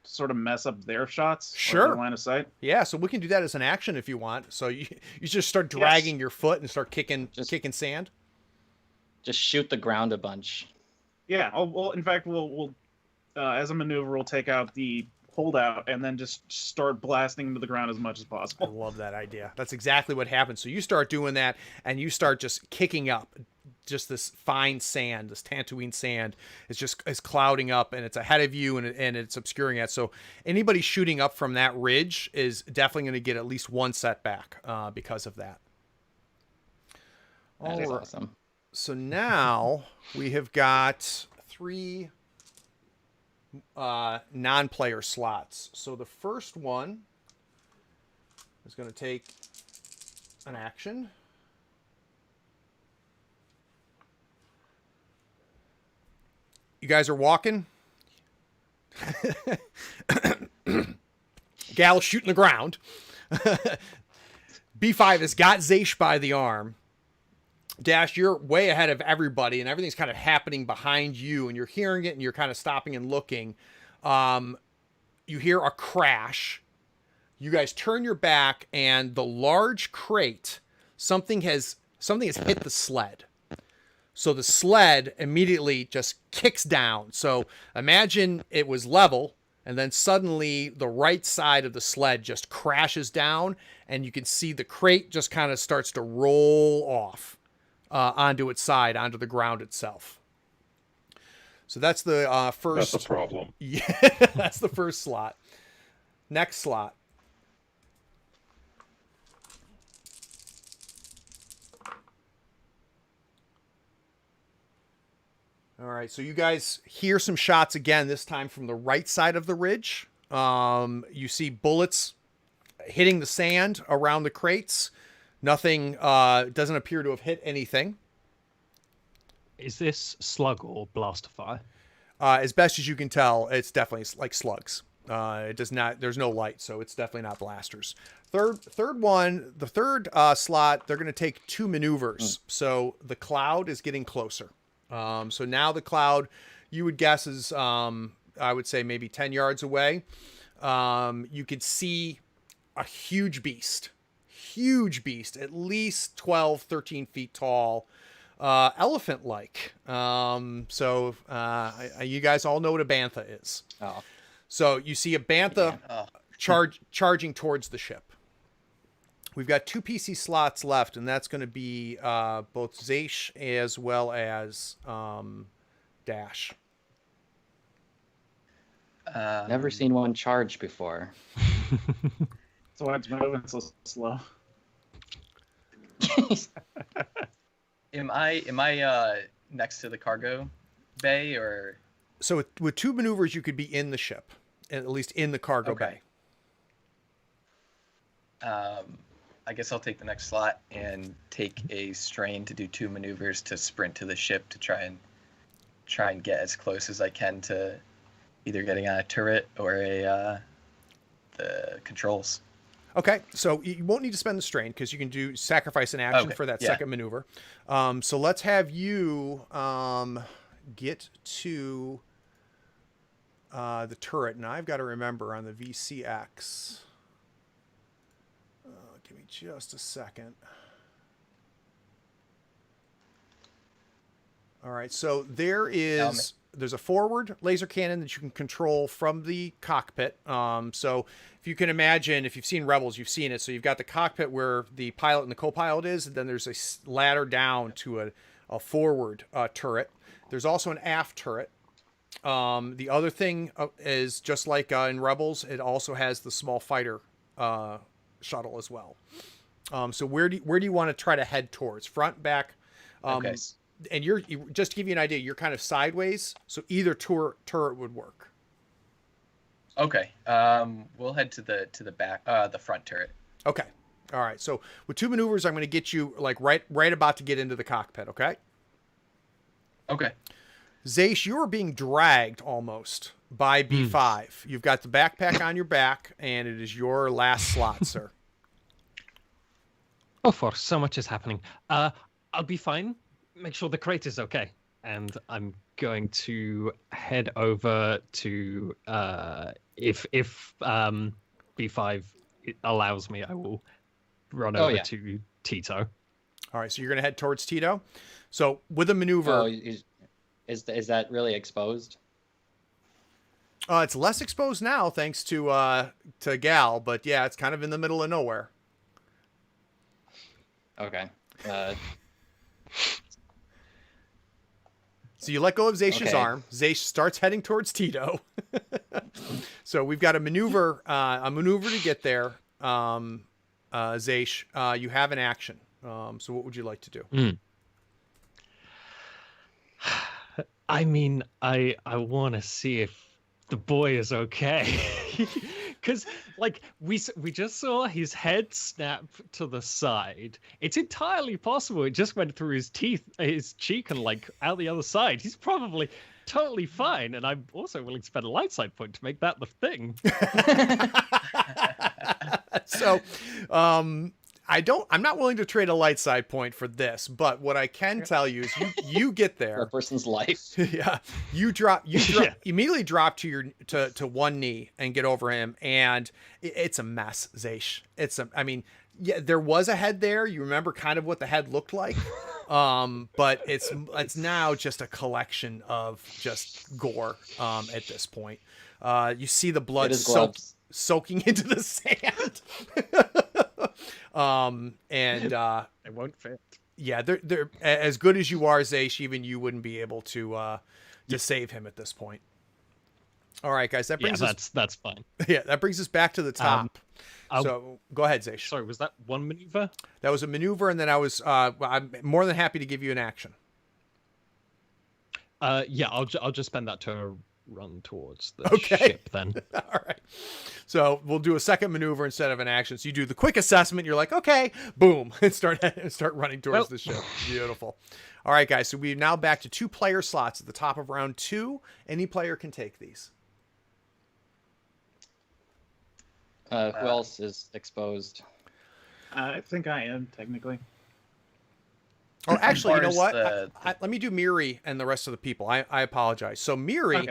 to sort of mess up their shots? Sure. Their line of sight? Yeah, so we can do that as an action if you want. So you just start dragging your foot and start kicking sand. Just shoot the ground a bunch. Yeah. Well, in fact, we'll as a maneuver, we'll take out the holdout and then just start blasting into the ground as much as I possible. love that idea. That's exactly what happens. So you start doing that and you start just kicking up just this fine sand, this Tatooine sand is clouding up and it's ahead of you and it's obscuring it. So anybody shooting up from that ridge is definitely going to get at least 1 setback because of that. That is awesome. So now we have got 3 non-player slots. So the first one is going to take an action. You guys are walking. Gal shooting the ground. B5 has got Zaysh by the arm. Dash, you're way ahead of everybody, and everything's kind of happening behind you, and you're hearing it, and you're kind of stopping and looking. You hear a crash. You guys turn your back, and the large crate, something has hit the sled. So the sled immediately just kicks down. So imagine it was level, and then suddenly the right side of the sled just crashes down, and you can see the crate just kind of starts to roll off onto its side, onto the ground itself. So that's the first. That's a problem. Yeah, that's the first slot. Next slot. All right, so you guys hear some shots again, this time from the right side of the ridge. You see bullets hitting the sand around the crates. Nothing doesn't appear to have hit anything. Is this slug or blaster fire? As best as you can tell, it's definitely like slugs. It does not. There's no light, so it's definitely not blasters. Third one, the third slot. They're going to take 2 maneuvers. So the cloud is getting closer. So now the cloud, you would guess, is I would say maybe 10 yards away. You could see a huge beast, at least 12, 13 feet tall, elephant-like. So you guys all know what a bantha is. Oh. So you see a bantha charging towards the ship. We've got 2 PC slots left, and that's going to be both Zaysh as well as Dash. Never seen one charge before. So why it's moving so slow? Am I next to the cargo bay, or? So with 2 maneuvers, you could be in the ship, at least in the cargo bay. I guess I'll take the next slot and take a strain to do 2 maneuvers to sprint to the ship to try and get as close as I can to either getting on a turret or the controls. Okay, so you won't need to spend the strain because you can sacrifice an action for that second maneuver. So let's have you get to the turret. Now I've got to remember on the VCX. Give me just a second. All right, so there's a forward laser cannon that you can control from the cockpit. So if you can imagine, if you've seen Rebels, you've seen it. So you've got the cockpit where the pilot and the co-pilot is, and then there's a ladder down to a forward turret. There's also an aft turret. The other thing is, just like in Rebels, it also has the small fighter shuttle as well. So where do you want to try to head towards? Front, back? Okay. And you're just to give you an idea, you're kind of sideways, so either turret would work. Okay. We'll head to the back, the front turret. Okay. All right. So with 2 maneuvers, I'm going to get you like right about to get into the cockpit. Okay. Okay. Zaysh, you are being dragged almost by B5. You've got the backpack on your back, and it is your last slot, sir. Oh, for so much is happening. I'll be fine. Make sure the crate is okay. And I'm going to head over to if B5 allows me, I will run over to Tito. All right, so you're going to head towards Tito. So with a maneuver, Oh, is that really exposed? it's less exposed now thanks to Gal, but yeah, it's kind of in the middle of nowhere. Okay. So you let go of Zaysh's arm. Zaysh starts heading towards Tito. So we've got a maneuver to get there. Zaysh, you have an action. So what would you like to do? I mean, I want to see if the boy is okay. Because, like, we just saw his head snap to the side. It's entirely possible it just went through his cheek, and, like, out the other side. He's probably totally fine, and I'm also willing to spend a light side point to make that the thing. So, I'm not willing to trade a light side point for this, but what I can tell you is you get there. A person's life. Yeah, you immediately drop to one knee and get over him, and it's a mess, Zaysh. Yeah, there was a head there. You remember kind of what the head looked like, but it's now just a collection of just gore. At this point, you see the blood soaking into the sand. It won't fit. Yeah, they're as good as you are, Zaysh. Even you wouldn't be able to save him at this point. All right, guys, that brings us. That's fine. Yeah, that brings us back to the top. So go ahead, Zaysh. Sorry, was that one maneuver? That was a maneuver, and then I'm more than happy to give you an action. Yeah, I'll just spend that to run towards the ship then. All right. So we'll do a second maneuver instead of an action. So you do the quick assessment. You're like, okay, boom, and start running towards the ship. Beautiful. All right, guys. So we're now back to 2 player slots at the top of round 2. Any player can take these. Who else is exposed? I think I am, technically. Oh, actually, you know what? The- Let me do Miri and the rest of the people. I apologize. So Miri,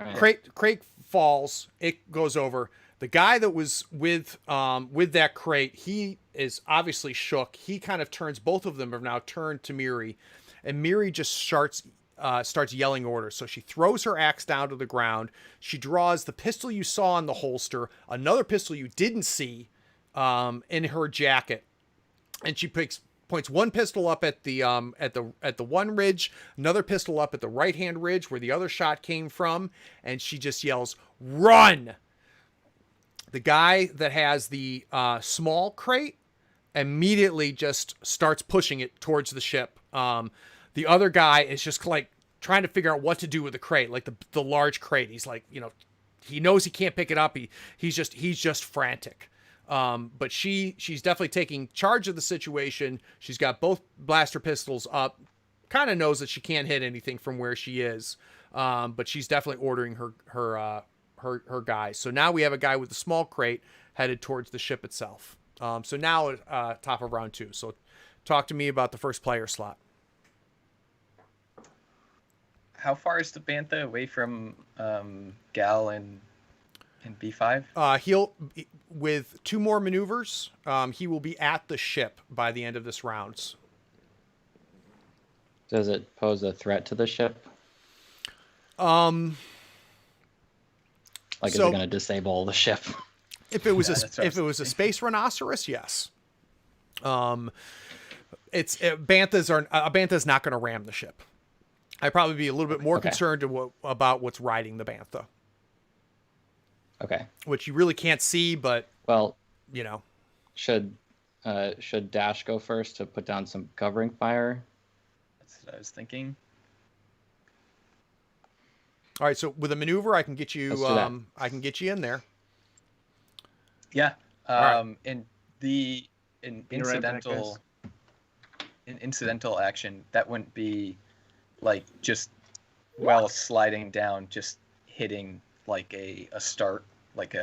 Okay. Krayt falls. It goes over. The guy that was with that crate, he is obviously shook. He kind of turns. Both of them have now turned to Miri, and Miri just starts yelling orders. So she throws her axe down to the ground. She draws the pistol you saw in the holster, another pistol you didn't see in her jacket, and she points one pistol up at the one ridge, another pistol up at the right hand ridge where the other shot came from, and she just yells, "Run!" The guy that has the small crate immediately just starts pushing it towards the ship. The other guy is just like trying to figure out what to do with the crate, like the large crate. He's like, he knows he can't pick it up. He's just frantic. But she's definitely taking charge of the situation. She's got both blaster pistols up, kind of knows that she can't hit anything from where she is. But she's definitely ordering her guys. So now we have a guy with a small crate headed towards the ship itself. So now top of round 2. So talk to me about the first player slot. How far is the Bantha away from Gal and B5? He'll, with 2 more maneuvers, he will be at the ship by the end of this round. Does it pose a threat to the ship? Like, is it going to disable the ship? If it was a space rhinoceros, yes. Bantha's not going to ram the ship. I'd probably be a little bit more concerned about what's riding the Bantha. Okay. Which you really can't see, but should Dash go first to put down some covering fire? That's what I was thinking. All right, so with a maneuver, I can get you. I can get you in there. Yeah. Right. In incidental action, that wouldn't be like just while sliding down, just hitting like a start, like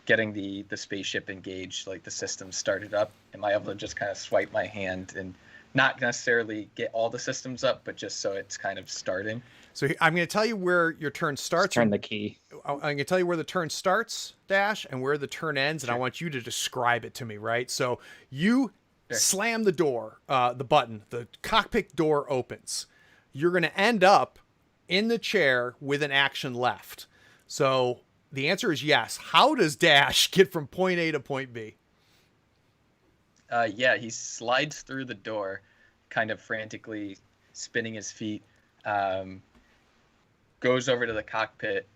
getting the spaceship engaged, like the system started up. Am I able to just kind of swipe my hand and not necessarily get all the systems up, but just so it's kind of starting? So I'm going to tell you where your turn starts. Just turn the key. I'm going to tell you where the turn starts, Dash, and where the turn ends, Sure. and I want you to describe it to me, right? So you slam the door, the button, the cockpit door opens. You're going to end up in the chair with an action left. So the answer is yes. How does Dash get from point A to point B? Yeah, he slides through the door, kind of frantically spinning his feet, goes over to the cockpit,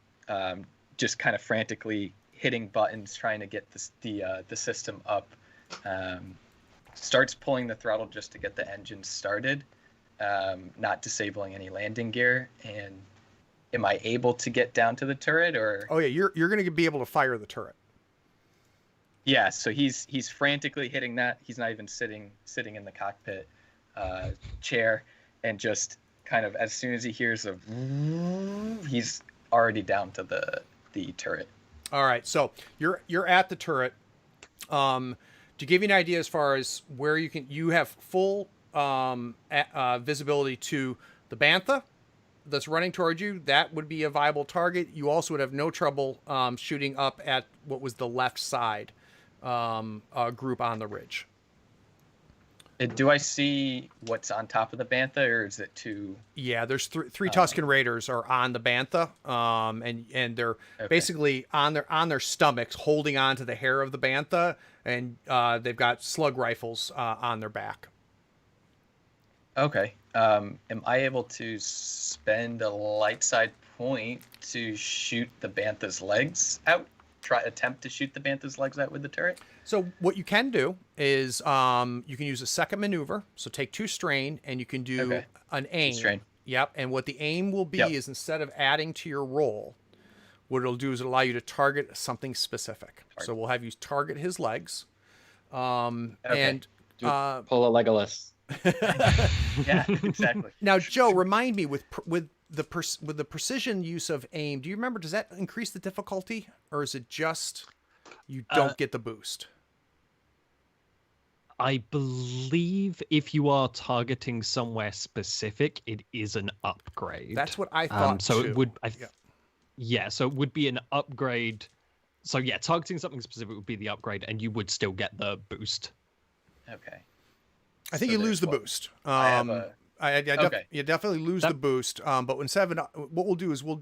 just kind of frantically hitting buttons, trying to get the system up, starts pulling the throttle just to get the engine started, not disabling any landing gear, and am I able to get down to the turret or? Oh yeah, you're going to be able to fire the turret. Yeah, so he's frantically hitting that. He's not even sitting in the cockpit chair, and just kind of as soon as he hears a, he's already down to the turret. All right, so you're at the turret. To give you an idea as far as where you have full visibility to the bantha that's running towards you. That would be a viable target. You also would have no trouble shooting up at what was the left side group on the ridge. Do I see what's on top of the bantha, or is it too? Yeah, there's three Tusken Raiders are on the bantha, and they're basically on their stomachs, holding on to the hair of the bantha, and they've got slug rifles on their back. Okay. Am I able to spend a light side point to shoot the bantha's legs out? Attempt to shoot the bantha's legs out with the turret? So what you can do is you can use a second maneuver. So take 2 strain, and you can do an aim. Strain. Yep. And what the aim will be is, instead of adding to your roll, what it'll do is it'll allow you to target something specific. So we'll have you target his legs. And pull a Legolas. Yeah, exactly. Now, Joe, remind me with the precision use of aim. Do you remember? Does that increase the difficulty, or is it just you don't get the boost? I believe if you are targeting somewhere specific, it is an upgrade. That's what I thought. So too. it would. So it would be an upgrade. So yeah, targeting something specific would be the upgrade, and you would still get the boost. Okay. I think you lose the boost. You definitely lose the boost. But when 7, what we'll do is we'll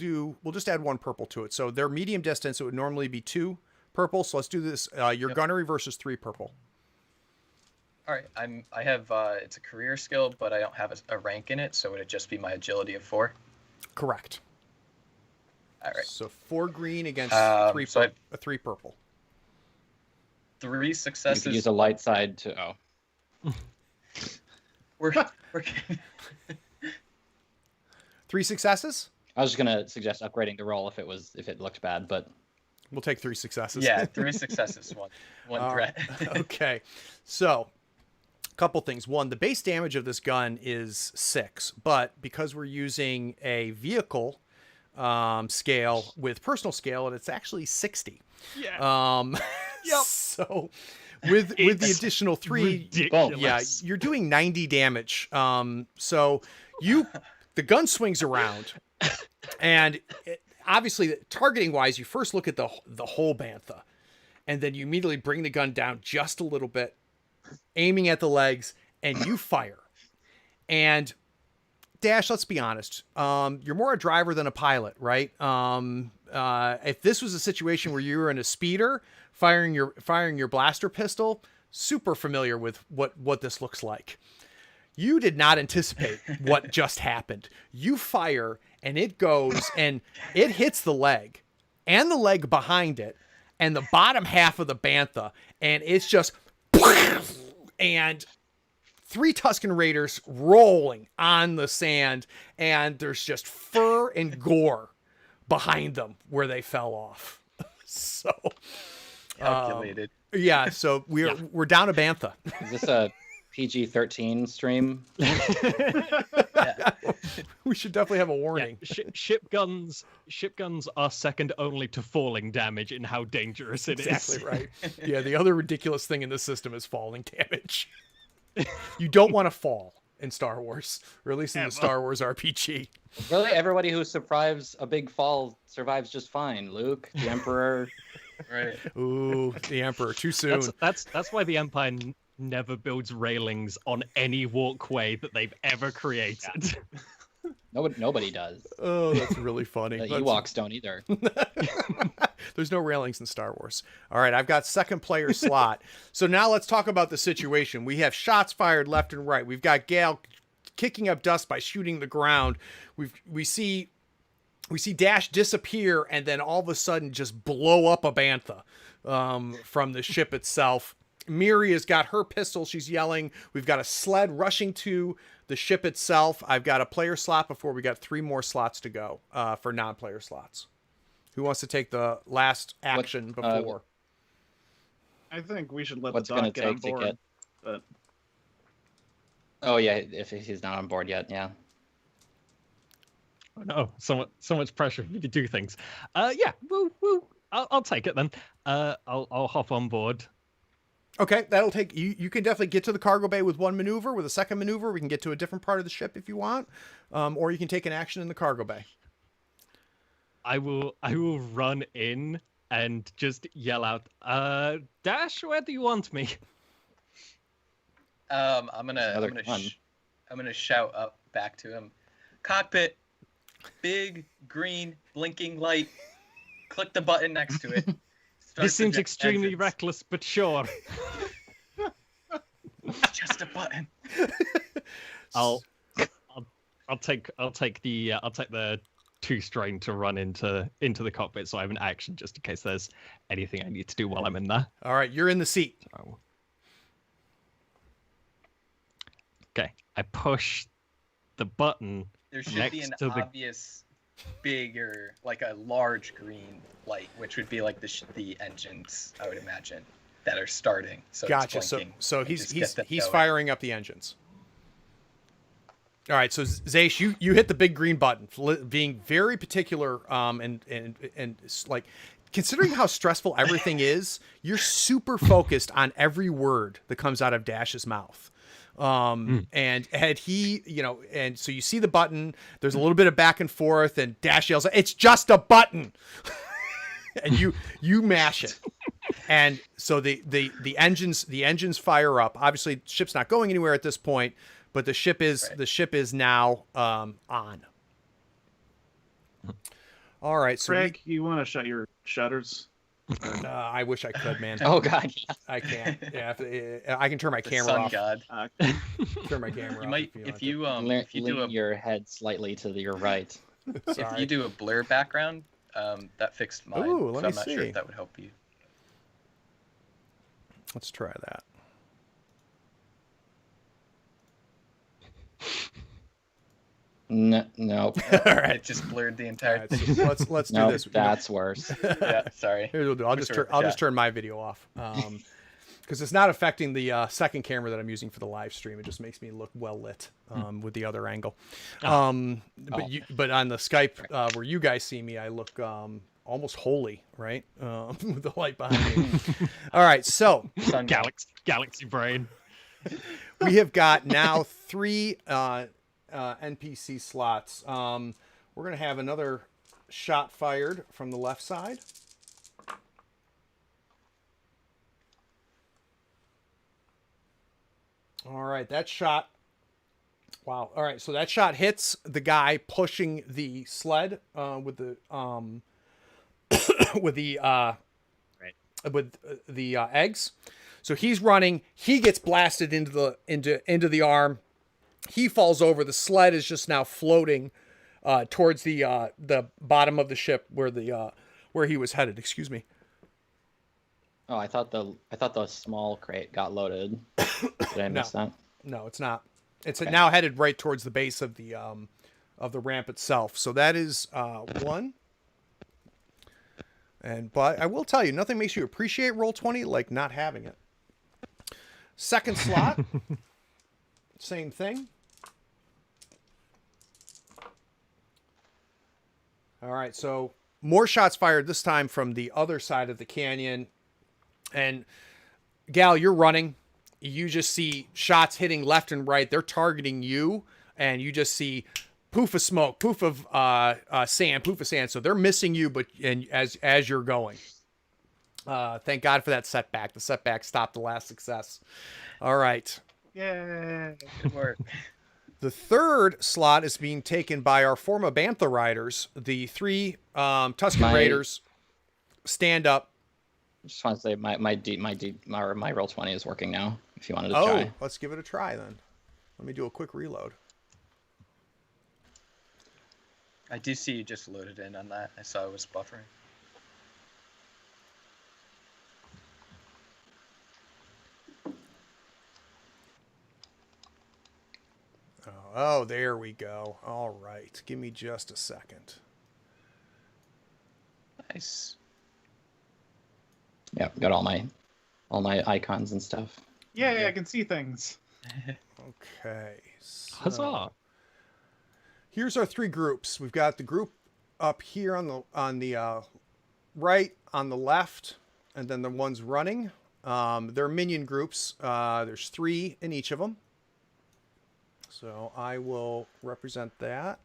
just add 1 purple to it. So their medium distance, it would normally be 2 purple. So let's do this. Your gunnery versus 3 purple. All right. I have it's a career skill, but I don't have a rank in it, so would it just be my agility of 4? Correct. All right. So 4 green against 3 purple. 3 successes. You could use a light side to. We're 3 successes? I was just gonna suggest upgrading the roll if it looked bad, but we'll take 3 successes. Yeah, 3 successes, one threat. Okay, so a couple things. One, the base damage of this gun is 6, but because we're using a vehicle scale with personal scale, and it's actually 60. Yeah. Yep. So with the additional 3, ridiculous. you're doing 90 damage. So the gun swings around, and obviously targeting wise, you first look at the whole bantha, and then you immediately bring the gun down just a little bit, aiming at the legs, and you fire. And Dash, let's be honest, you're more a driver than a pilot, right? If this was a situation where you were in a speeder firing your blaster pistol, super familiar with what this looks like. You did not anticipate what just happened. You fire, and it goes, and it hits the leg and the leg behind it and the bottom half of the bantha, and it's just and 3 Tusken Raiders rolling on the sand, and there's just fur and gore behind them where they fell off. So Calculated. Yeah, so we're down a bantha. is this a PG-13 stream? We should definitely have a warning. Yeah, ship guns are second only to falling damage in how dangerous it is. Exactly right. Yeah, the other ridiculous thing in this system is falling damage. You don't want to fall in Star Wars, or at least in the Star Wars RPG. Really, everybody who survives a big fall survives just fine. Luke, the Emperor. Right. Ooh, the Emperor, too soon. That's why the Empire never builds railings on any walkway that they've ever created. Nobody does. Oh, that's really funny. The Ewoks don't either. There's no railings in Star Wars. All right, I've got second player slot. So now let's talk about the situation. We have shots fired left and right. We've got Gale kicking up dust by shooting the ground. We see Dash disappear and then all of a sudden just blow up a bantha from the ship itself. Miri has got her pistol. She's yelling. We've got a sled rushing to the ship itself. I've got a player slot before we got 3 more slots to go for non-player slots. Who wants to take the last action before? I think we should let What's the it gonna doc get on take to board. get? But Oh yeah, if he's not on board yet, yeah. Oh no, so much pressure for me to do things. Yeah, woo. I'll take it then. I'll hop on board. Okay, that'll take you. You can definitely get to the cargo bay with one maneuver. With a second maneuver, we can get to a different part of the ship if you want, or you can take an action in the cargo bay. I will run in and just yell out, Dash, where do you want me? I'm gonna shout up back to him. Cockpit, big green blinking light. Click the button next to it. Start This seems the extremely engines. reckless, but sure. Just a button. I'll take the 2 strain to run into the cockpit, so I have an action just in case there's anything I need to do while I'm in there. All right, you're in the seat. So... Okay, I push the button. There should be an Next to the- obvious, bigger, like a large green light, which would be like the engines, I would imagine, that are starting. So Gotcha. It's blinking. So and just get them he's going. firing up the engines. All right, so Zaysh, you hit the big green button, being very particular, and like considering how stressful everything is, you're super focused on every word that comes out of Dash's mouth. And had he, and so you see the button, there's a little bit of back and forth, and Dash yells, "It's just a button." And you mash it. And so the engines fire up. Obviously, ship's not going anywhere at this point, but the ship is now on. All right, so Craig, you want to shut your shutters? I wish I could, man. Oh god, yeah. I can't. Yeah, I can turn my The camera sun off. god. Turn my camera You off. might if you do Lean your head slightly to your right. if you do a blur background, that fixed mine. Ooh, let so me I'm not sure see. if that would help you. Let's try that. No. All right. It just blurred the All entire right, thing. so let's do No, this. that's worse. Yeah, sorry. Here's what I'll do. I'll just turn my video off. Because it's not affecting the second camera that I'm using for the live stream. It just makes me look well lit with the other angle. But on the Skype where you guys see me, I look almost holy, right? With the light behind me. All right, so Sun god. Galaxy brain. we have got now 3 NPC slots. We're gonna have another shot fired from the left side. All right, that shot. Wow. All right, so that shot hits the guy pushing the sled with the eggs. So he's running. He gets blasted into the arm. He falls over. The sled is just now floating towards the bottom of the ship where he was headed. Excuse me. Oh, I thought the small crate got loaded. Did I miss that? No, it's not. It's Okay. now headed right towards the base of the ramp itself. So that is 1. But I will tell you, nothing makes you appreciate Roll20 like not having it. Second slot, same thing. All right, so more shots fired this time from the other side of the canyon. And Gal, you're running. You just see shots hitting left and right. They're targeting you, and you just see poof of smoke, poof of sand, poof of sand. So they're missing you, but as you're going. Thank God for that setback. The setback stopped the last success. All right. Yeah. Good work. The third slot is being taken by our former Bantha riders. The 3 Tusken Raiders stand up. Just want to say my Roll20 is working now. If you wanted to Oh, try. let's give it a try then. Let me do a quick reload. I do see you just loaded in on that. I saw it was buffering. Oh, there we go. All right. Give me just a second. Nice. Yeah, got all my icons and stuff. Yay, Yeah. I can see things. Okay. So Huzzah! here's our three groups. We've got the group up here on the right, on the left, and then the ones running. They're minion groups. There's 3 in each of them. So I will represent that.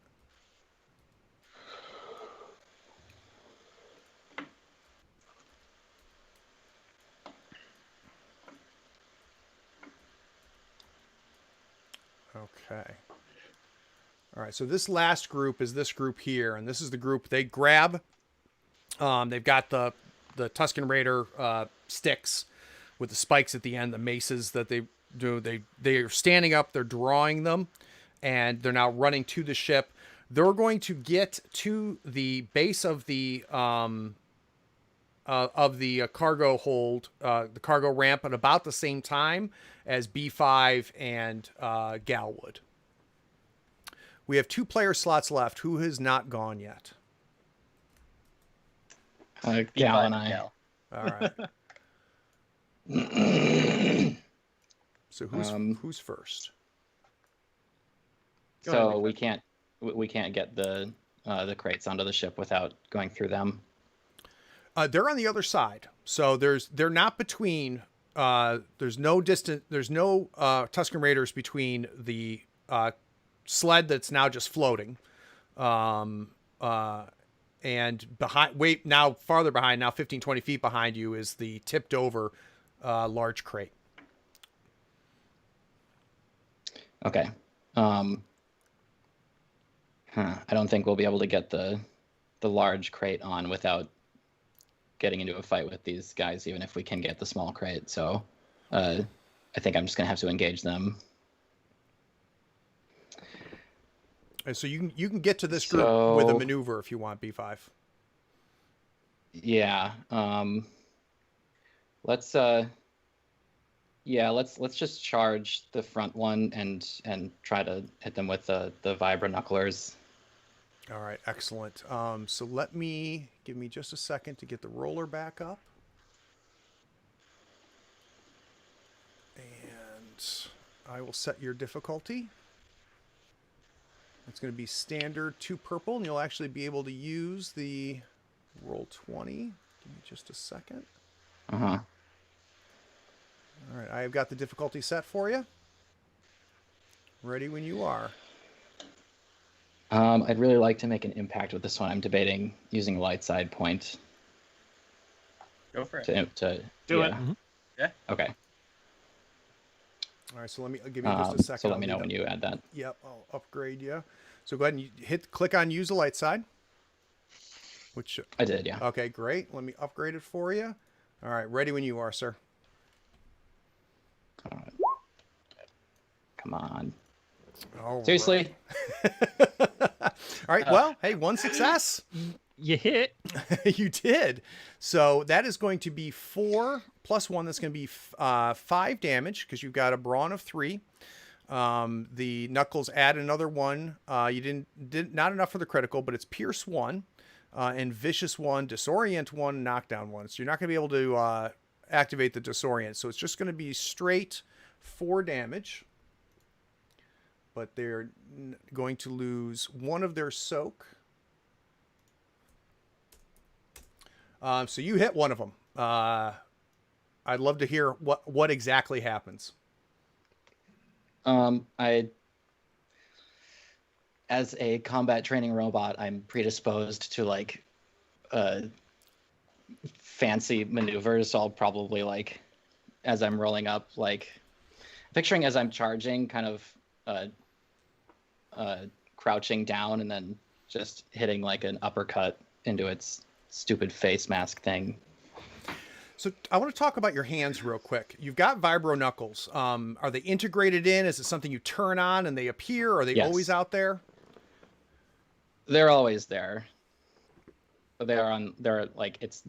Okay. All right, so this last group is this group here, and this is the group they grab. They've got the Tusken Raider sticks with the spikes at the end, the maces that they do. They are standing up, they're drawing them, and they're now running to the ship. They're going to get to the base of the cargo hold, the cargo ramp, at about the same time as B5 and Gal would. We have 2 player slots left. Who has not gone yet? Gal B5 and I. Gal. All right. So who's first? So we can't get the crates onto the ship without going through them. They're on the other side, so they're not between. There's no distance. There's no Tusken Raiders between the sled that's now just floating, and behind. Now farther behind, now 15, 20 feet behind you is the tipped over large crate. Okay. I don't think we'll be able to get the large crate on without getting into a fight with these guys, even if we can get the small crate. So I think I'm just gonna have to engage them. And so you can get to this group with a maneuver if you want, B5. Yeah. Let's just charge the front one and try to hit them with the vibra knucklers. All right, excellent. So give me just a second to get the roller back up. And I will set your difficulty. It's going to be standard 2 purple, and you'll actually be able to use the roll 20. Give me just a second. Uh-huh. All right, I have got the difficulty set for you. Ready when you are. I'd really like to make an impact with this one. I'm debating using light side point. Go for it. To Do it. yeah. Yeah. Okay. All right, so give me just a second. So let me know when you add that. Yep, I'll upgrade you. So go ahead and click on use the light side. Which I did, yeah. Okay, great. Let me upgrade it for you. All right, ready when you are, sir. All right. Come on. All Seriously? Right. All right. Well, hey, 1 success. You hit. You did. So that is going to be 4 plus 1. That's going to be 5 damage because you've got a brawn of 3. The knuckles add another 1. You did not enough for the critical, but it's pierce 1, and vicious 1, disorient 1, knockdown 1. So you're not going to be able to activate the disorient. So it's just going to be straight 4 damage. But they're going to lose 1 of their soak. So you hit one of them. I'd love to hear what exactly happens. As a combat training robot, I'm predisposed to like fancy maneuvers. So I'll probably like, as I'm rolling up, like picturing as I'm charging, kind of crouching down and then just hitting like an uppercut into its stupid face mask thing. So I want to talk about your hands real quick. You've got vibro knuckles. Are they integrated in? Is it something you turn on and they appear? Are they Yes. always out there? They're always there. They're like it's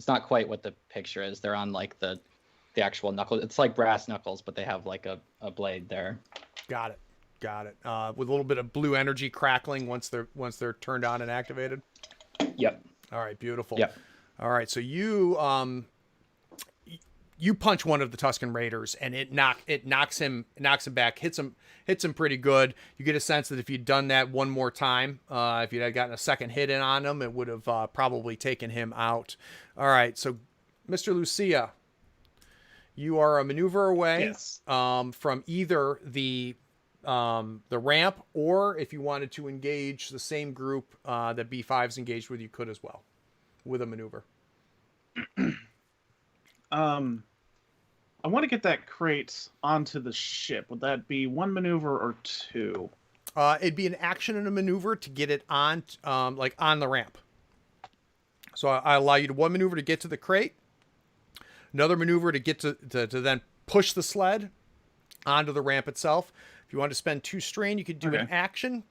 not quite what the picture is. They're on like the actual knuckles. It's like brass knuckles, but they have like a blade there. Got it. Got it. With a little bit of blue energy crackling once they're turned on and activated. Yep. All right, beautiful. Yep. All right, so you punch one of the Tusken Raiders, and it knocks him back, hits him pretty good. You get a sense that if you'd done that one more time, if you'd had gotten a second hit in on him, it would have probably taken him out. All right, so Mr. Lucia, you are a maneuver away Yes. from either the ramp, or if you wanted to engage the same group that B5's engaged with, you could as well with a maneuver. I want to get that crate onto the ship. Would that be one maneuver or two? It'd be an action and a maneuver to get it on, like on the ramp. So I allow you to one maneuver to get to the crate, another maneuver to get to then push the sled onto the ramp itself. If you want to spend 2 strain, you could do an action.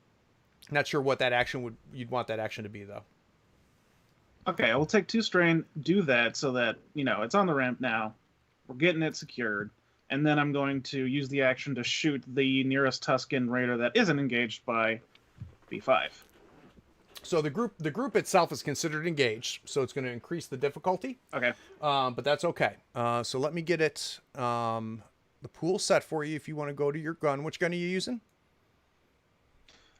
Not sure what that action you'd want that action to be though. Okay, I will take 2 strain, do that so that, it's on the ramp now. We're getting it secured. And then I'm going to use the action to shoot the nearest Tusken Raider that isn't engaged by B5. So the group itself is considered engaged, so it's going to increase the difficulty. Okay. But that's okay. So let me get it the pool set for you if you want to go to your gun. Which gun are you using?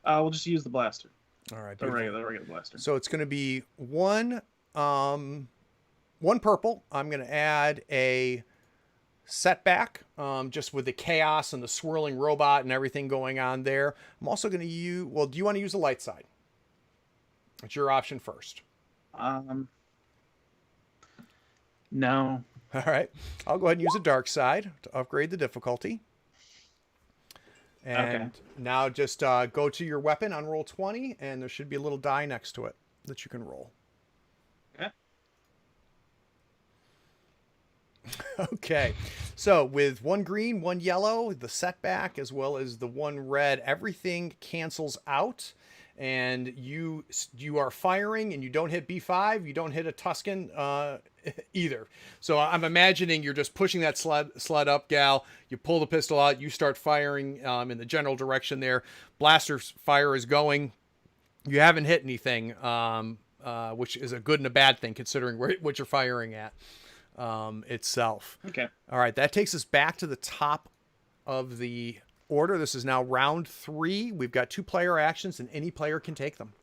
We'll just use the blaster. All right. The regular blaster. So it's going to be one purple. I'm going to add a setback, just with the chaos and the swirling robot and everything going on there. I'm also going to use, well, do you want to use the light side? It's your option first. No. All right. I'll go ahead and use a dark side to upgrade the difficulty. And now just go to your weapon on roll 20, and there should be a little die next to it that you can roll. Okay. Okay. So with 1 green, 1 yellow, the setback, as well as the 1 red, everything cancels out. And you are firing, and you don't hit B5. You don't hit a Tusken either. So I'm imagining you're just pushing that sled up, Gal. You pull the pistol out. You start firing in the general direction there. Blaster fire is going. You haven't hit anything, which is a good and a bad thing considering what you're firing at itself. Okay. All right, that takes us back to the top of the order. This is now round 3. We've got 2 player actions, and any player can take them.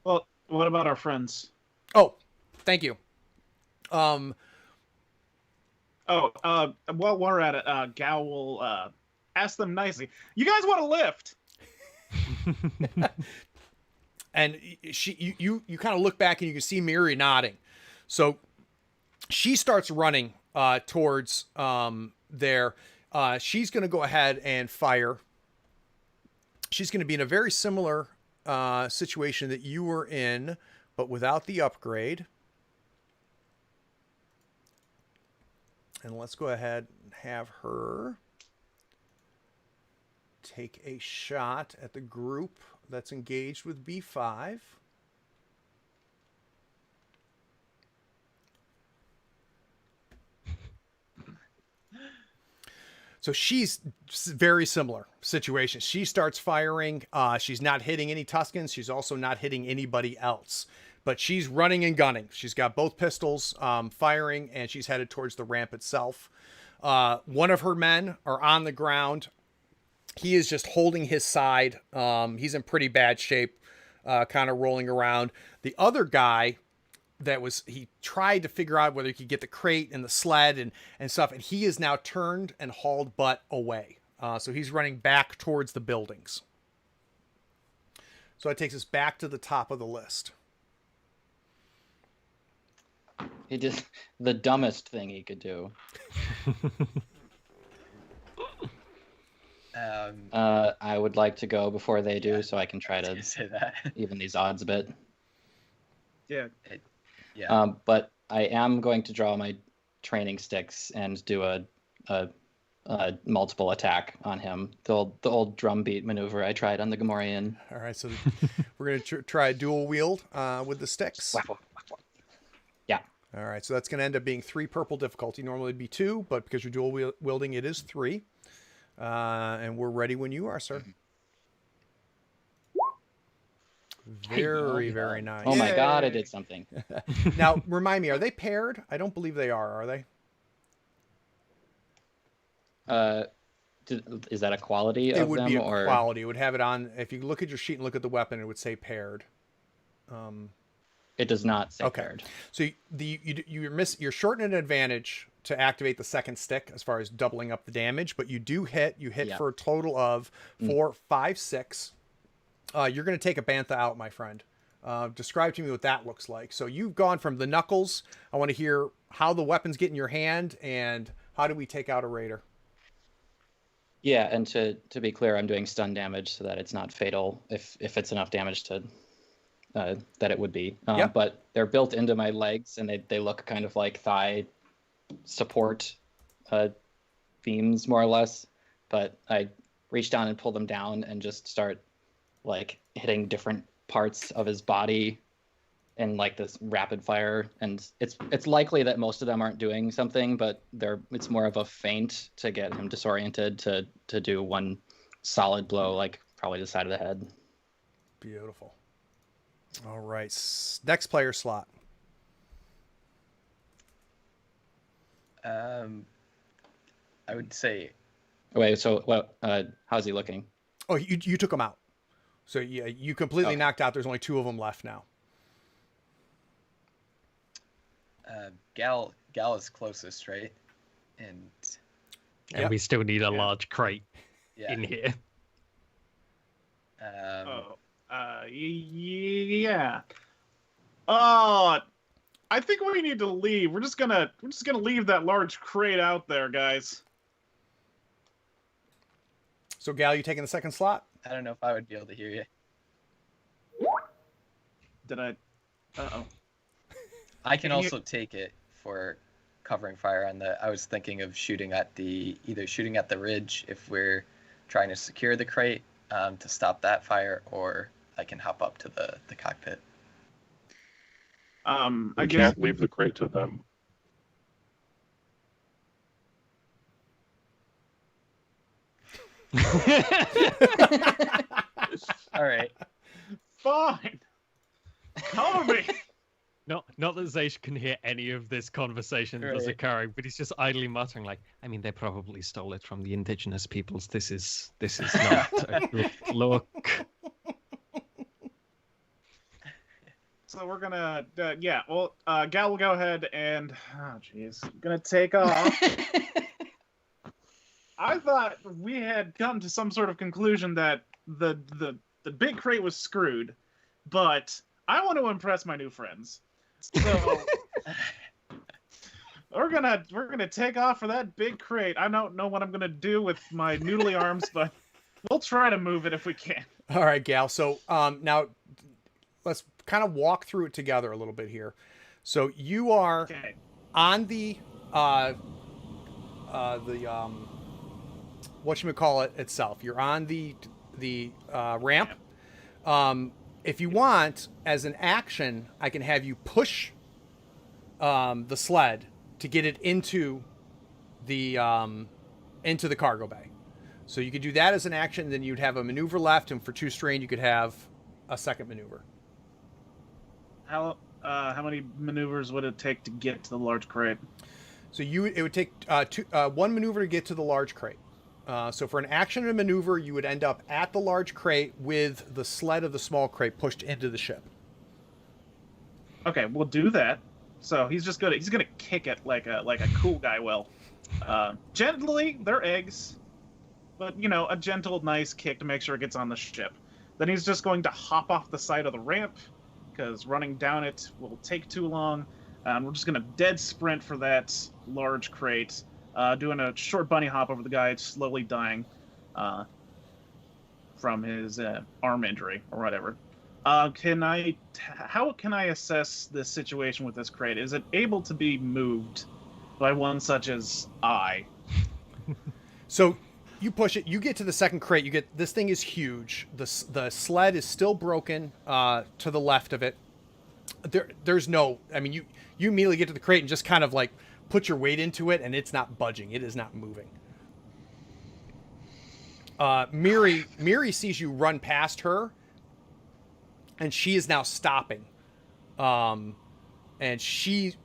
Well, what about our friends? Oh, thank you. While we're at it, Gal will ask them nicely, you guys want a lift? And you kind of look back and you can see Miri nodding. So she starts running towards there. She's going to go ahead and fire. She's going to be in a very similar situation that you were in, but without the upgrade. And let's go ahead and have her take a shot at the group that's engaged with B5. So she's very similar situation. She starts firing. She's not hitting any Tuskens. She's also not hitting anybody else. But she's running and gunning. She's got both pistols firing, and she's headed towards the ramp itself. One of her men are on the ground. He is just holding his side. He's in pretty bad shape, kind of rolling around. The other guy he tried to figure out whether he could get the crate and the sled and stuff, and he is now turned and hauled butt away. So he's running back towards the buildings. So it takes us back to the top of the list. He did the dumbest thing he could do. I would like to go before they do, so I can try to say that. even these odds a bit. Yeah. But I am going to draw my training sticks and do a multiple attack on him. The old drum beat maneuver I tried on the Gamorrean. All right, so we're going to try dual wield with the sticks. Yeah. All right, so that's going to end up being 3 purple difficulty. Normally it'd be 2, but because you're dual wielding, it is 3. And we're ready when you are, sir. Very, very nice. Oh my god, I Yay. did something. Now, remind me, are they paired? I don't believe they are they? Is that a quality It of would them be a or quality. It would have it on. If you look at your sheet and look at the weapon, it would say paired. it does not say Okay. paired? So you're short an advantage to activate the second stick as far as doubling up the damage, but you do hit. You hit Yeah. for a total of 4, 5, 6. You're going to take a bantha out, my friend. Describe to me what that looks like. So you've gone from the knuckles. I want to hear how the weapons get in your hand and how do we take out a raider. Yeah, and to be clear, I'm doing stun damage so that it's not fatal if it's enough damage to that it would be. Yep. But they're built into my legs, and they look kind of like thigh support beams, more or less. But I reach down and pull them down and just start like hitting different parts of his body in like this rapid fire. And it's likely that most of them aren't doing something, but it's more of a feint to get him disoriented to do one solid blow, like probably the side of the head. Beautiful. All right. Next player slot. I would say Wait, so what? How's he looking? Oh, you took them out. So yeah, you completely Okay. knocked out. There's only 2 of them left now. Gal is closest, right? And And Yep. we still need a large crate yeah. in here. Yeah. I think we need to leave. We're just gonna leave that large crate out there, guys. So Gal, you taking the second slot? I don't know if I would be able to hear you. Did I? Uh-oh. I can Can you- also take it for covering fire on the. I was thinking of either shooting at the ridge if we're trying to secure the crate to stop that fire, or I can hop up to the cockpit. I We guess can't leave the crate to them. All right. fine. Cover me. Not that Zaysh can hear any of this conversation that's Right. occurring, but he's just idly muttering like, I mean, they probably stole it from the indigenous peoples. This is not a good look. So we're gonna, Gal will go ahead and, gonna take off. I thought we had come to some sort of conclusion that the big crate was screwed, but I want to impress my new friends. So we're gonna take off for that big crate. I don't know what I'm gonna do with my noodly arms, but we'll try to move it if we can. All right, Gal. So now let's kind of walk through it together a little bit here. So you are Okay. on the whatchamacallit itself. You're on the ramp. If you want, as an action, I can have you push the sled to get it into the cargo bay. So you could do that as an action. Then you'd have a maneuver left, and for 2 strain, you could have a second maneuver. How many maneuvers would it take to get to the large crate? So it would take 1 maneuver to get to the large crate. So for an action and a maneuver, you would end up at the large crate with the sled of the small crate pushed into the ship. Okay, we'll do that. So he's gonna kick it like a cool guy will. Gently, they're eggs, but a gentle, nice kick to make sure it gets on the ship. Then he's just going to hop off the side of the ramp because running down it will take too long. We're just gonna dead sprint for that large crate. Doing a short bunny hop over the guy, slowly dying from his arm injury or whatever. How can I assess this situation with this crate? Is it able to be moved by one such as I? So you push it, you get to the second crate, this thing is huge. The sled is still broken to the left of it. There's no, I mean, you immediately get to the crate and just kind of like put your weight into it, and it's not budging. It is not moving. Miri sees you run past her, and she is now stopping. And she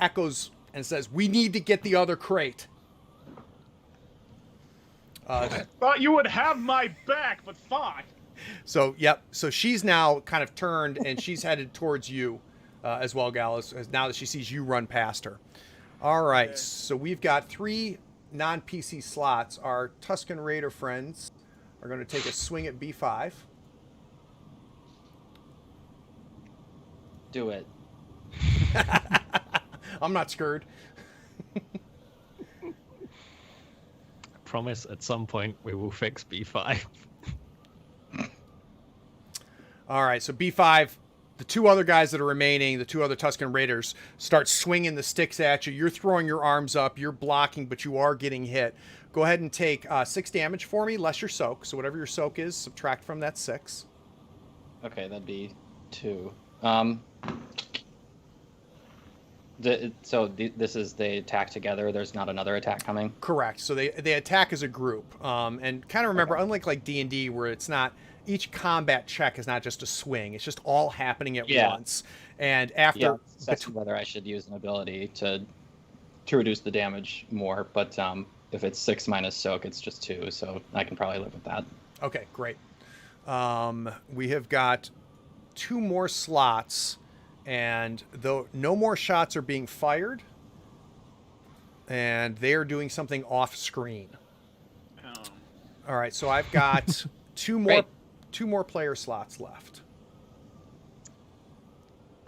echoes and says, "We need to get the other crate." Thought you would have my back, but fine. So, yep. So she's now kind of turned, and she's headed towards you as well, Gallus, as now that she sees you run past her. All right. Okay. So we've got 3 non-PC slots. Our Tusken Raider friends are going to take a swing at B5. Do it. I'm not scared. Promise at some point we will fix B5. All right, so B5, the 2 other guys that are remaining, the 2 other Tusken Raiders, start swinging the sticks at you. You're throwing your arms up, you're blocking, but you are getting hit. Go ahead and take 6 damage for me, less your soak. So whatever your soak is, subtract from that 6. Okay, that'd be 2. This is they attack together. There's not another attack coming. Correct. So they attack as a group. And kind of remember, unlike like D&D, where it's not, each combat check is not just a swing. It's just all happening at once. And after... That's whether I should use an ability to reduce the damage more. But if it's 6 minus soak, it's just 2. So I can probably live with that. Okay, great. We have got 2 more slots, and though no more shots are being fired, and they are doing something off screen. All right, so I've got 2 more player slots left.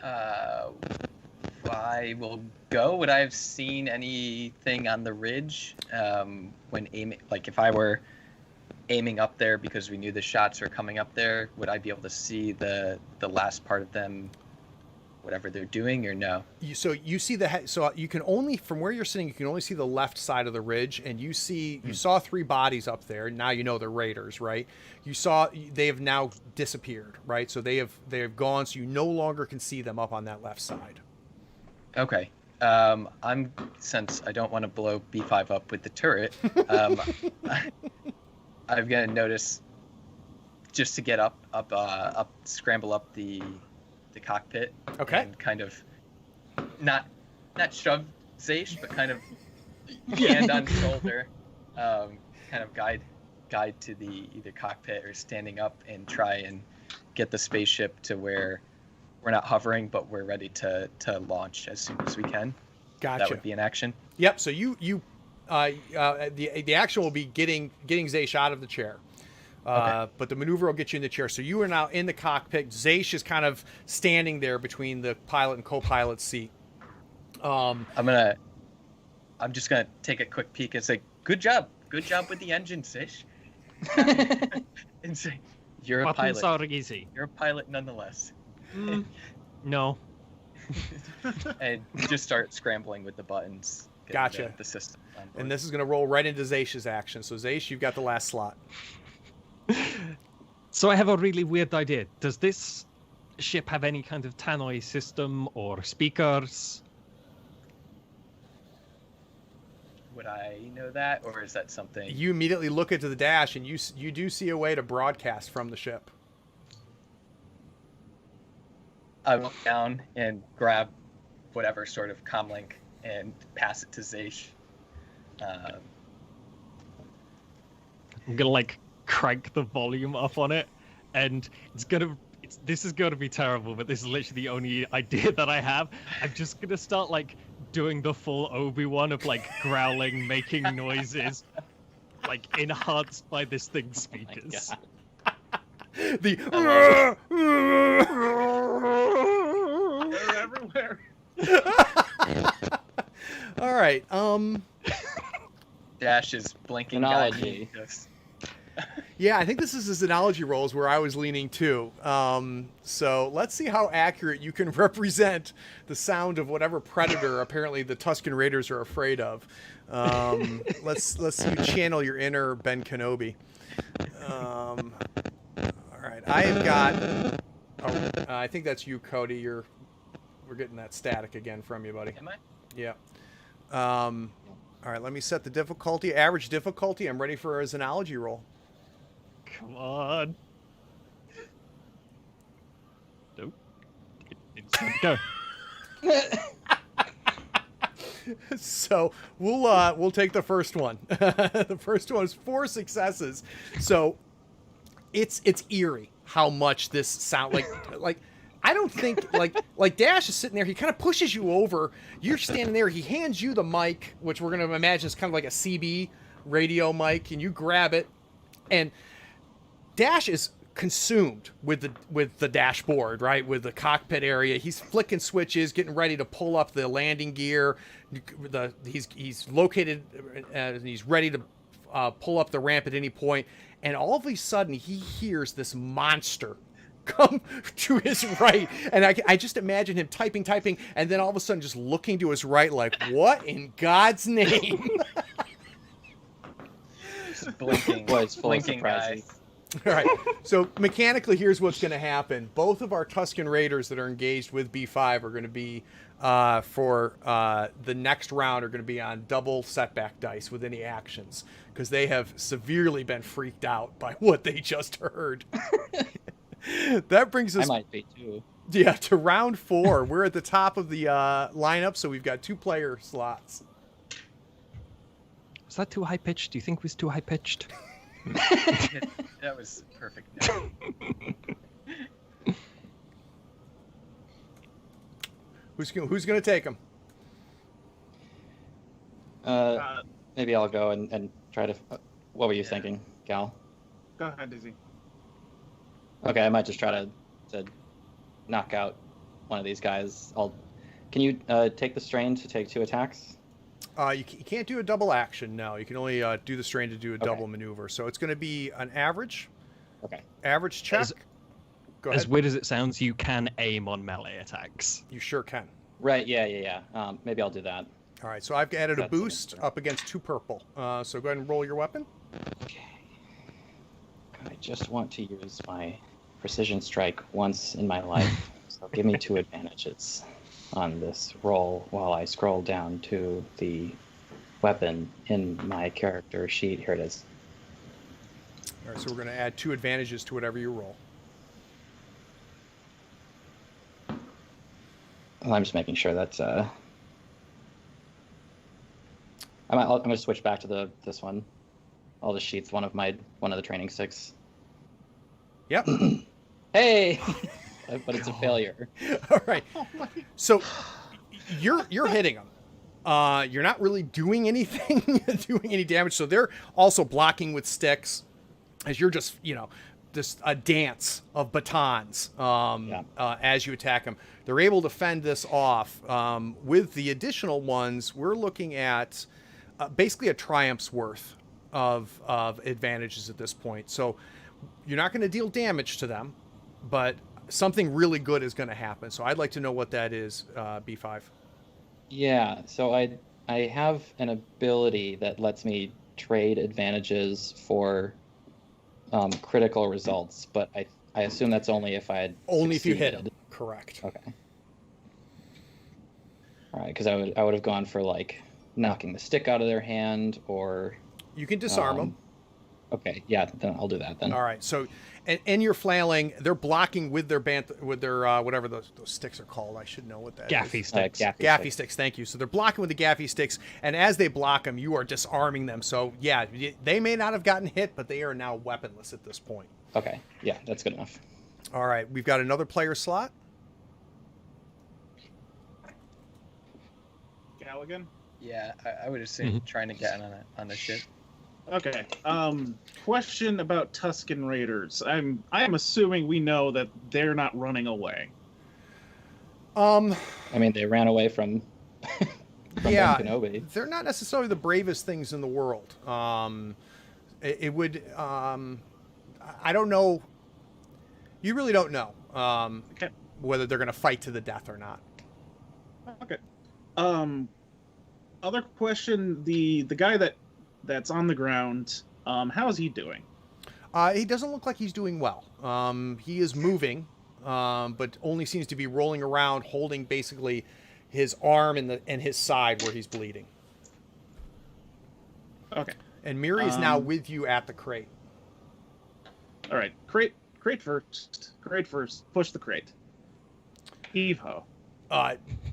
I will go. Would I have seen anything on the ridge when aiming? Like if I were aiming up there because we knew the shots were coming up there, would I be able to see the last part of them, whatever they're doing, or no? So you see so you can only, from where you're sitting, you can only see the left side of the ridge, and you saw 3 bodies up there. Now you know they're raiders, right? They have now disappeared, right? So they have gone, so you no longer can see them up on that left side. Okay. Since I don't want to blow B5 up with the turret, I'm gonna notice just to get up, scramble up the cockpit. Okay. And kind of not shove Zaish, but kind of hand on shoulder, kind of guide to the either cockpit or standing up and try and get the spaceship to where we're not hovering, but we're ready to launch as soon as we can. Gotcha. That would be an action. Yep. So the action will be getting Zaish out of the chair. Okay. But the maneuver will get you in the chair. So you are now in the cockpit. Zaish is kind of standing there between the pilot and co-pilot seat. I'm just gonna take a quick peek and say, "Good job with the engine, Zaish." And say, "You're a Buttons pilot. are easy. You're a pilot nonetheless." No. And just start scrambling with the buttons. get Gotcha. The system on board. And this is going to roll right into Zaish's action. So Zaish, you've got the last slot. So I have a really weird idea. Does this ship have any kind of tannoy system or speakers? Would I know that, or is that something? You immediately look into the dash, and you do see a way to broadcast from the ship. I look down and grab whatever sort of comlink and pass it to Zaish. I'm gonna like crank the volume up on it, and this is gonna be terrible, but this is literally the only idea that I have. I'm just gonna start like doing the full Obi-Wan of like growling, making noises, like enhanced by this thing's speakers. The They're everywhere. All right. Dash is blinking. Analogy. Yes. Yeah, I think this is his analogy rolls where I was leaning too. So let's see how accurate you can represent the sound of whatever predator apparently the Tusken Raiders are afraid of. Let's see you channel your inner Ben Kenobi. All right, I have got. I think that's you, Cody. We're getting that static again from you, buddy. Am I? Yeah. All right, let me set the difficulty. Average difficulty. I'm ready for his analogy roll. Come on. Nope. It's time to go. So we'll take the first one. The first one is 4 successes. So it's eerie how much this sound like I don't think like Dash is sitting there. He kind of pushes you over. You're standing there. He hands you the mic, which we're gonna imagine is kind of like a CB radio mic, and you grab it. And Dash is consumed with the dashboard, right? With the cockpit area. He's flicking switches, getting ready to pull up the landing gear. He's located and he's ready to pull up the ramp at any point. And all of a sudden, he hears this monster come to his right, and I just imagine him typing, and then all of a sudden just looking to his right, like, what in God's name? Just blinking, Was full of blinking surprises. guy. All right. So mechanically, here's what's going to happen. Both of our Tusken Raiders that are engaged with B5 are going to be for the next round are going to be on double setback dice with any actions because they have severely been freaked out by what they just heard. That brings I us might be too. to round 4. We're at the top of the lineup, so we've got 2 player slots. Was that too high pitched? Do you think it was too high pitched? That was perfect. No. Who's going to take them? Maybe I'll go and try to. What were you Yeah. thinking, Gal? Go ahead, Dizzy. Okay, I might just try to knock out one of these guys. Can you take the strain to take 2 attacks? You can't do a double action, no. You can only do the strain to do a double maneuver. So it's going to be an average. Okay. Average check. Go ahead. As weird as it sounds, you can aim on melee attacks. You sure can. Right. Yeah. Maybe I'll do that. All right, so I've added a That's boost it. up against 2 purple. So go ahead and roll your weapon. Okay. I just want to use my precision strike once in my life, so give me 2 advantages on this roll while I scroll down to the weapon in my character sheet. Here it is. All right, so we're going to add 2 advantages to whatever you roll. Well, I'm just making sure that's I'm going to switch back to this one. All the sheets. One of the training sticks. Yep. Hey, but it's a failure. All right. So you're hitting them. You're not really doing anything, doing any damage. So they're also blocking with sticks, as you're just just a dance of batons as you attack them. They're able to fend this off. With the additional ones, we're looking at basically a triumph's worth of advantages at this point. So you're not going to deal damage to them, but something really good is going to happen. So I'd like to know what that is, B5. Yeah, so I have an ability that lets me trade advantages for critical results, but I assume that's only if I had Only if you hit succeeded. them. Correct. Okay. All right, because I would have gone for like knocking the stick out of their hand, or You can disarm them. Okay, yeah, then I'll do that then. All right. So, and you're flailing. They're blocking with their whatever those sticks are called. I should know what that is. Gaffy sticks. Gaffy sticks. Thank you. So they're blocking with the gaffy sticks, and as they block them, you are disarming them. So yeah, they may not have gotten hit, but they are now weaponless at this point. Okay, yeah, that's good enough. All right. We've got another player slot. Galligan? Yeah, I would assume trying to get on the ship. Okay. Question about Tusken Raiders. I'm assuming we know that they're not running away. I mean, they ran away from Yeah, Ben Kenobi. they're not necessarily the bravest things in the world. It would. I don't know. You really don't know Okay. whether they're going to fight to the death or not. Okay. Other question: the guy that's on the ground. How is he doing? He doesn't look like he's doing well. He is moving, but only seems to be rolling around, holding basically his arm and his side where he's bleeding. Okay. And Miri is now with you at the crate. All right, crate first. Crate first. Push the crate. Heave-ho.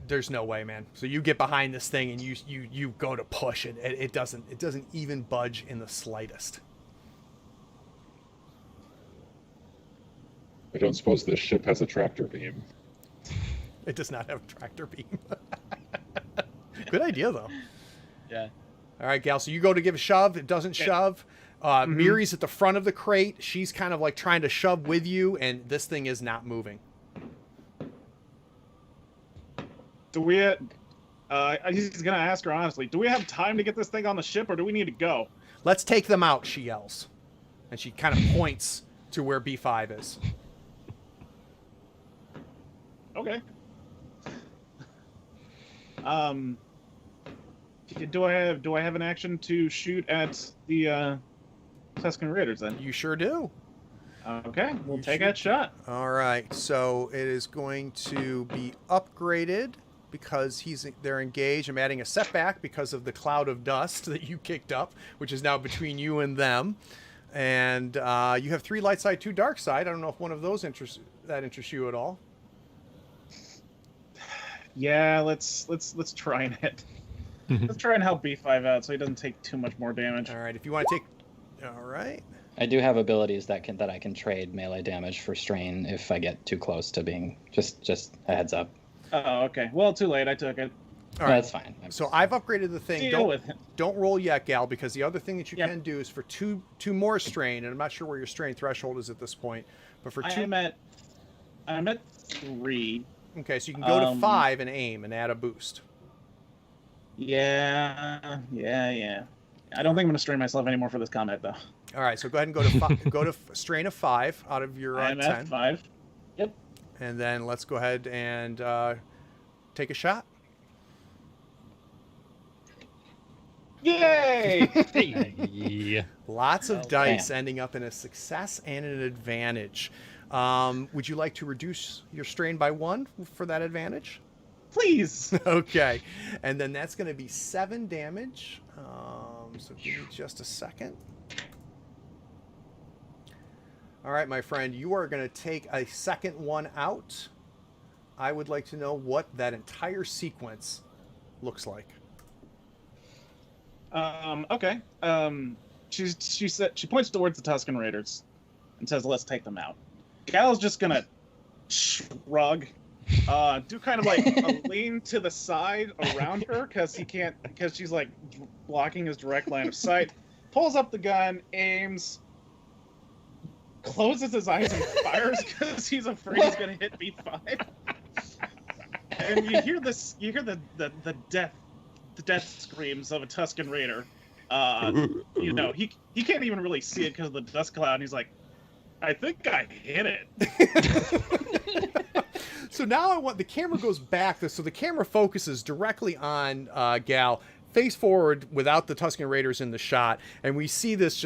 There's no way, man. So you get behind this thing and you go to push it. It doesn't even budge in the slightest. I don't suppose this ship has a tractor beam. It does not have a tractor beam. Good idea, though. Yeah. All right, Gal. So you go to give a shove. It doesn't shove. Miri's at the front of the crate. She's kind of like trying to shove with you, and this thing is not moving. Do we? He's gonna ask her honestly. Do we have time to get this thing on the ship, or do we need to go? Let's take them out, she yells. And she kind of points to where B5 is. Okay. Do I have an action to shoot at the Tuscan Raiders then? You sure do. Okay, we'll You take shoot. that shot. All right, so it is going to be upgraded because they're engaged. I'm adding a setback because of the cloud of dust that you kicked up, which is now between you and them. And you have 3 light side, 2 dark side. I don't know if one of those interests you at all. Yeah, let's try and hit. Let's try and help B5 out so he doesn't take too much more damage. All right, if you want to take. All right. I do have abilities that I can trade melee damage for strain if I get too close to being just a heads up. Oh, okay. Well, too late. I took it. All right. That's fine. So I've upgraded the thing. Deal with it. Don't roll yet, Gal, because the other thing that you Yep. can do is for two more strain, and I'm not sure where your strain threshold is at this point, but for 2. I'm at 3. Okay, so you can go to 5 and aim and add a boost. Yeah. I don't think I'm gonna strain myself anymore for this combat though. All right, so go ahead and go to go to strain of 5 out of your I'm 10, at 5. Yep. and then let's go ahead and take a shot. Yay! Yeah. Lots of Well, dice damn. ending up in a success and an advantage. Would you like to reduce your strain by 1 for that advantage? Please. Okay, and then that's going to be 7 damage. So give me just a second. All right, my friend, you are going to take a second one out. I would like to know what that entire sequence looks like. Okay. She points towards the Tuscan Raiders and says, "Let's take them out." Gal's just gonna shrug, do kind of like a lean to the side around her because she's like blocking his direct line of sight. Pulls up the gun, aims, closes his eyes and fires because he's afraid he's gonna hit B5. And you hear the death screams of a Tuscan Raider. He can't even really see it because of the dust cloud, and he's like, I think I hit it. So now the camera goes back, so the camera focuses directly on Gal, face forward without the Tuscan Raiders in the shot, and we see this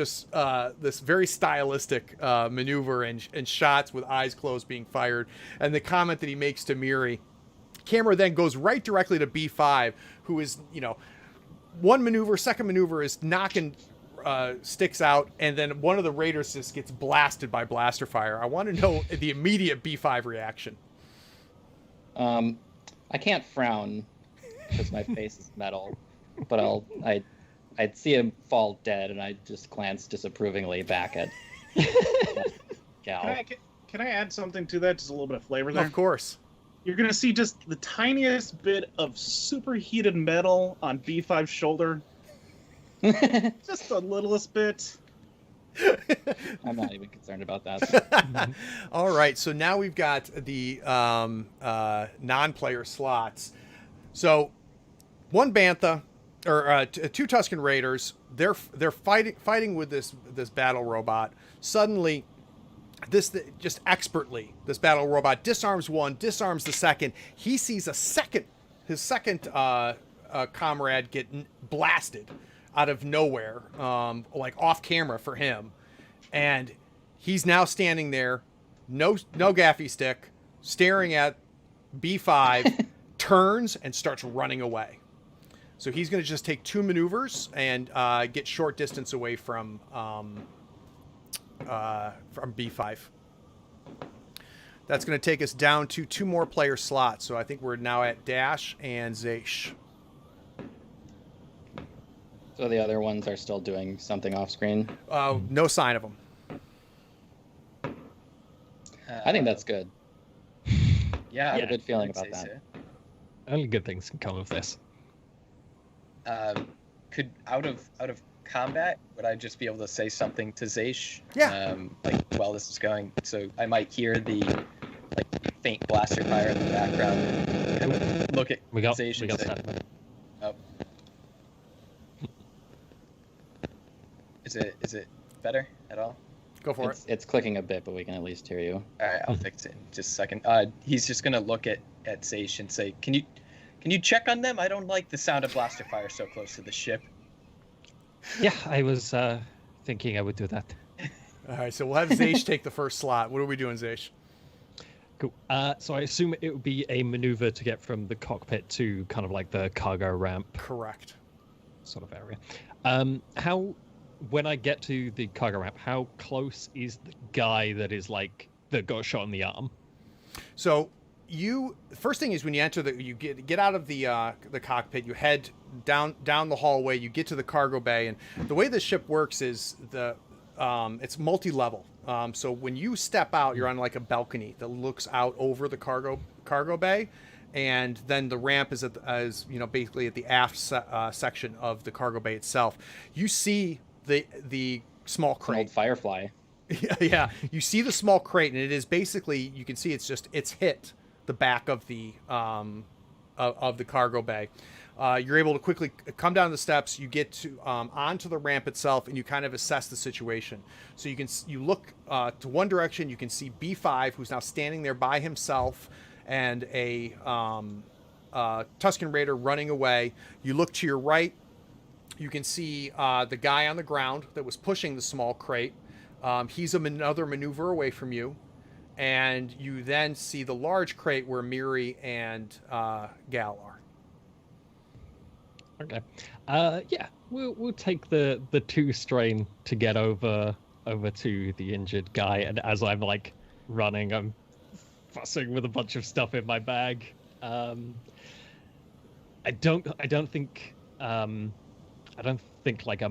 this very stylistic maneuver and shots with eyes closed being fired, and the comment that he makes to Miri. Camera then goes right directly to B5, who is, second maneuver is knocking sticks out, and then one of the Raiders just gets blasted by blaster fire. I want to know the immediate B5 reaction. I can't frown because my face is metal, but I'd see him fall dead, and I just glance disapprovingly back at Gal. Can I add something to that? Just a little bit of flavor there. Of course. You're gonna see just the tiniest bit of superheated metal on B5's shoulder. Just the littlest bit. I'm not even concerned about that. All right, so now we've got the non-player slots. So one Bantha, or 2 Tuscan Raiders. They're fighting with this battle robot. Suddenly, just expertly, this battle robot disarms one, disarms the second. He sees his second comrade get blasted out of nowhere, like off camera for him, and he's now standing there, no gaffy stick, staring at B5, turns and starts running away. So he's going to just take 2 maneuvers and get short distance away from from B5. That's going to take us down to 2 more player slots. So I think we're now at Dash and Zaish. So the other ones are still doing something off screen. No sign of them. I think that's good. Yeah, I have a good feeling I'd about say that. Only good things can come of this. so. Could out of combat, would I just be able to say something to Zaish? Yeah. Like while this is going, so I might hear the like faint blaster fire in the background. And I would look at Zaish and say, Stat. "Oh, is it better at all?" Go for it. It's clicking a bit, but we can at least hear you. All right, I'll fix it in just a second. He's just gonna look at Zaish and say, "Can you check on them? I don't like the sound of blaster fire so close to the ship." Yeah, I was thinking I would do that. All right, so we'll have Zaish take the first slot. What are we doing, Zaish? Cool. So I assume it would be a maneuver to get from the cockpit to kind of like the cargo ramp Correct. sort of area. When I get to the cargo ramp, how close is the guy that is like that got shot in the arm? So the first thing is when you enter you get out of the cockpit, you head down the hallway, you get to the cargo bay, and the way this ship works is it's multi-level. So when you step out, you're on like a balcony that looks out over the cargo bay, and then the ramp is basically at the aft section of the cargo bay itself. You see the small An crate. old Firefly. Yeah, you see the small crate, and it is basically, you can see it's hit the back of the cargo bay. You're able to quickly come down the steps. You get to onto the ramp itself, and you kind of assess the situation. So you look to one direction. You can see B5, who's now standing there by himself, and a Tusken Raider running away. You look to your right. You can see the guy on the ground that was pushing the small crate. He's another maneuver away from you. And you then see the large crate where Miri and Gal are. Okay. Yeah, we'll take the 2 strain to get over to the injured guy, and as I'm like running, I'm fussing with a bunch of stuff in my bag. I don't think like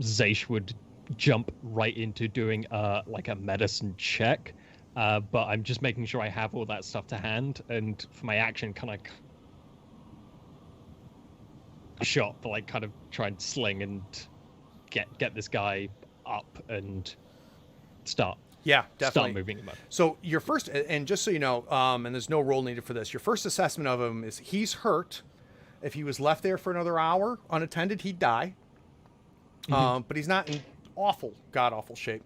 Zaish would jump right into doing like a medicine check, but I'm just making sure I have all that stuff to hand, and for my action, can I shot to like kind of try and sling and get this guy up and start moving him up. So your first, and just so you know, and there's no roll needed for this, your first assessment of him is he's hurt. If he was left there for another hour unattended, he'd die. But he's not in god awful shape.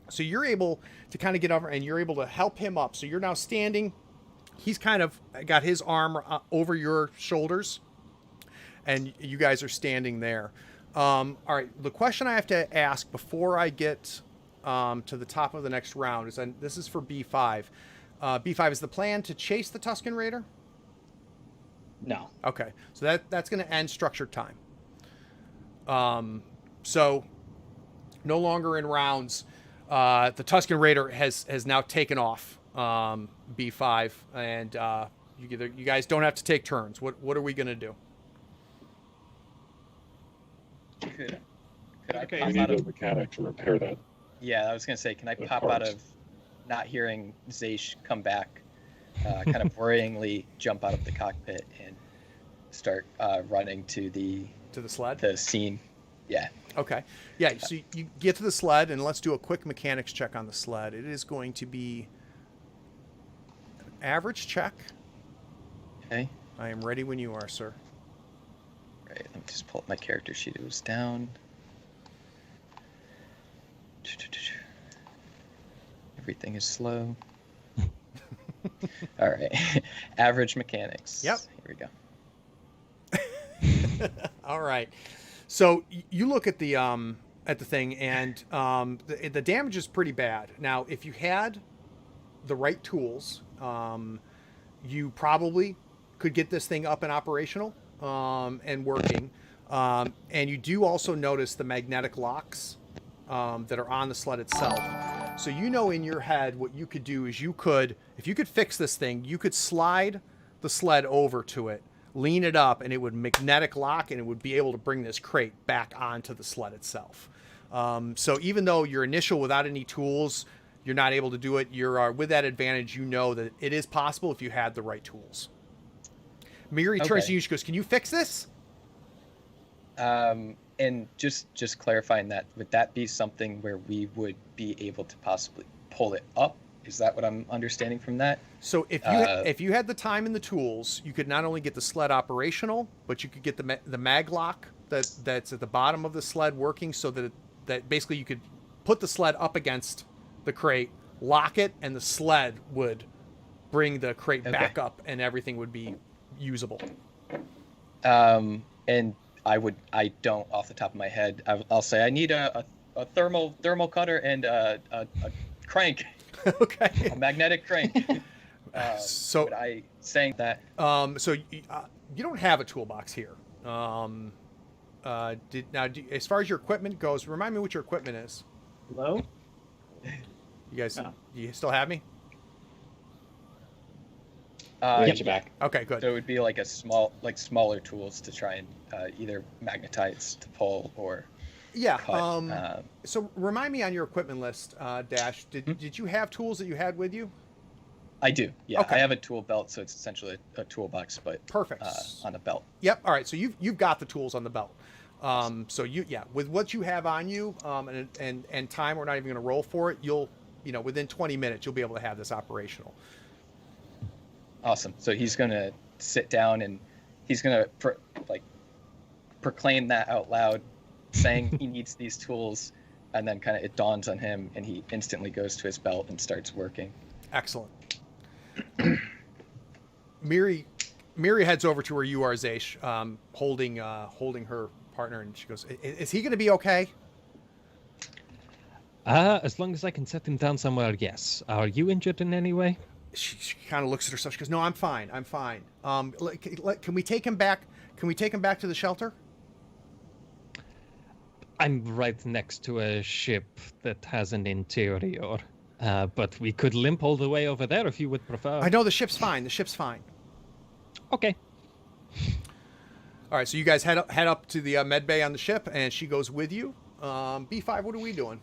So you're able to kind of get over, and you're able to help him up. So you're now standing. He's kind of got his arm over your shoulders, and you guys are standing there. All right. The question I have to ask before I get to the top of the next round is, and this is for B5. B5, is the plan to chase the Tusken Raider? No. Okay. So that's going to end structured time. So no longer in rounds. The Tusken Raider has now taken off B5, and you guys don't have to take turns. What are we going to do? Could I Okay, pop We need out a of? mechanic to repair that. Yeah, I was gonna say, can I Of pop out course. of not hearing Zaish come back? Kind of worryingly jump out of the cockpit and start running to the sled? scene. Yeah. Okay. Yeah, so you get to the sled, and let's do a quick mechanics check on the sled. It is going to be an average check. Okay. I am ready when you are, sir. Right. Let me just pull up my character sheet. It was down. Everything is slow. All right. Average mechanics. Yep. Here we go. All right. So you look at the thing, and the damage is pretty bad. Now, if you had the right tools, you probably could get this thing up and operational and working. And you do also notice the magnetic locks that are on the sled itself. So you know in your head what you could do is if you could fix this thing, you could slide the sled over to it, lean it up, and it would magnetic lock, and it would be able to bring this crate back onto the sled itself. So even though your initial without any tools, you're not able to do it, you're with that advantage, you know that it is possible if you had the right tools. Miri turns to you, she goes, "Can you fix this?" And just clarifying that, would that be something where we would be able to possibly pull it up? Is that what I'm understanding from that? So if you had the time and the tools, you could not only get the sled operational, but you could get the mag lock that's at the bottom of the sled working, so that basically you could put the sled up against the crate, lock it, and the sled would bring the crate back up, and everything would be usable. And I don't off the top of my head. I'll say I need a thermal cutter and a crank. Okay. A magnetic crank. So would I saying that? So you don't have a toolbox here. As far as your equipment goes, remind me what your equipment is. Hello? You guys, you still have me? Get you back. Okay, good. So it would be like smaller tools to try and either magnetize to pull or cut. So remind me on your equipment list, Dash. Did you have tools that you had with you? I do. Yeah, Okay. I have a tool belt, so it's essentially a toolbox, but Perfect. On a belt. Yep. All right. So you've got the tools on the belt. So with what you have on you, and time, we're not even going to roll for it. Within 20 minutes, you'll be able to have this operational. Awesome. So he's gonna sit down and he's gonna proclaim that out loud, saying he needs these tools, and then kind of it dawns on him, and he instantly goes to his belt and starts working. Excellent. Miri heads over to where you are, Zaish, holding her partner, and she goes, "Is he going to be okay?" As long as I can set him down somewhere, yes. Are you injured in any way? She kind of looks at herself. She goes, "No, I'm fine. I'm fine. Can we take him back? Can we take him back to the shelter?" I'm right next to a ship that has an interior, but we could limp all the way over there if you would prefer. I know the ship's fine. The ship's fine. Okay. All right, so you guys head up to the med bay on the ship, and she goes with you. B5, what are we doing?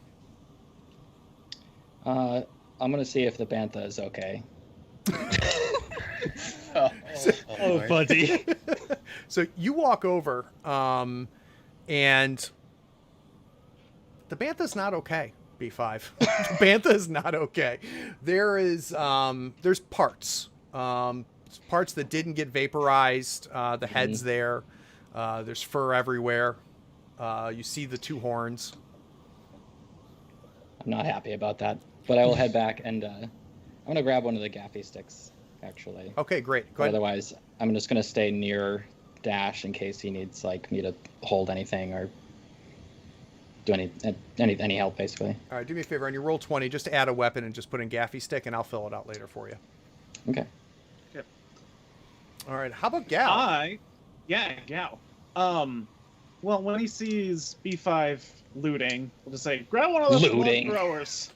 I'm gonna see if the bantha is okay. Oh, buddy. So you walk over, and the bantha's not okay. B5, the bantha is not okay. There's parts, parts that didn't get vaporized. The head's there. There's fur everywhere. You see the two horns. I'm not happy about that, but I will head back and I'm gonna grab one of the gaffy sticks, actually. Okay, great. Go ahead. Otherwise, I'm just gonna stay near Dash in case he needs me to hold anything or do any help, basically. All right, do me a favor. On your roll 20, just add a weapon and just put in gaffy stick, and I'll fill it out later for you. Okay. Yep. All right. How about Gal? Gal. Well, when he sees B5 looting, we'll just say, grab one of those Looting. throwers.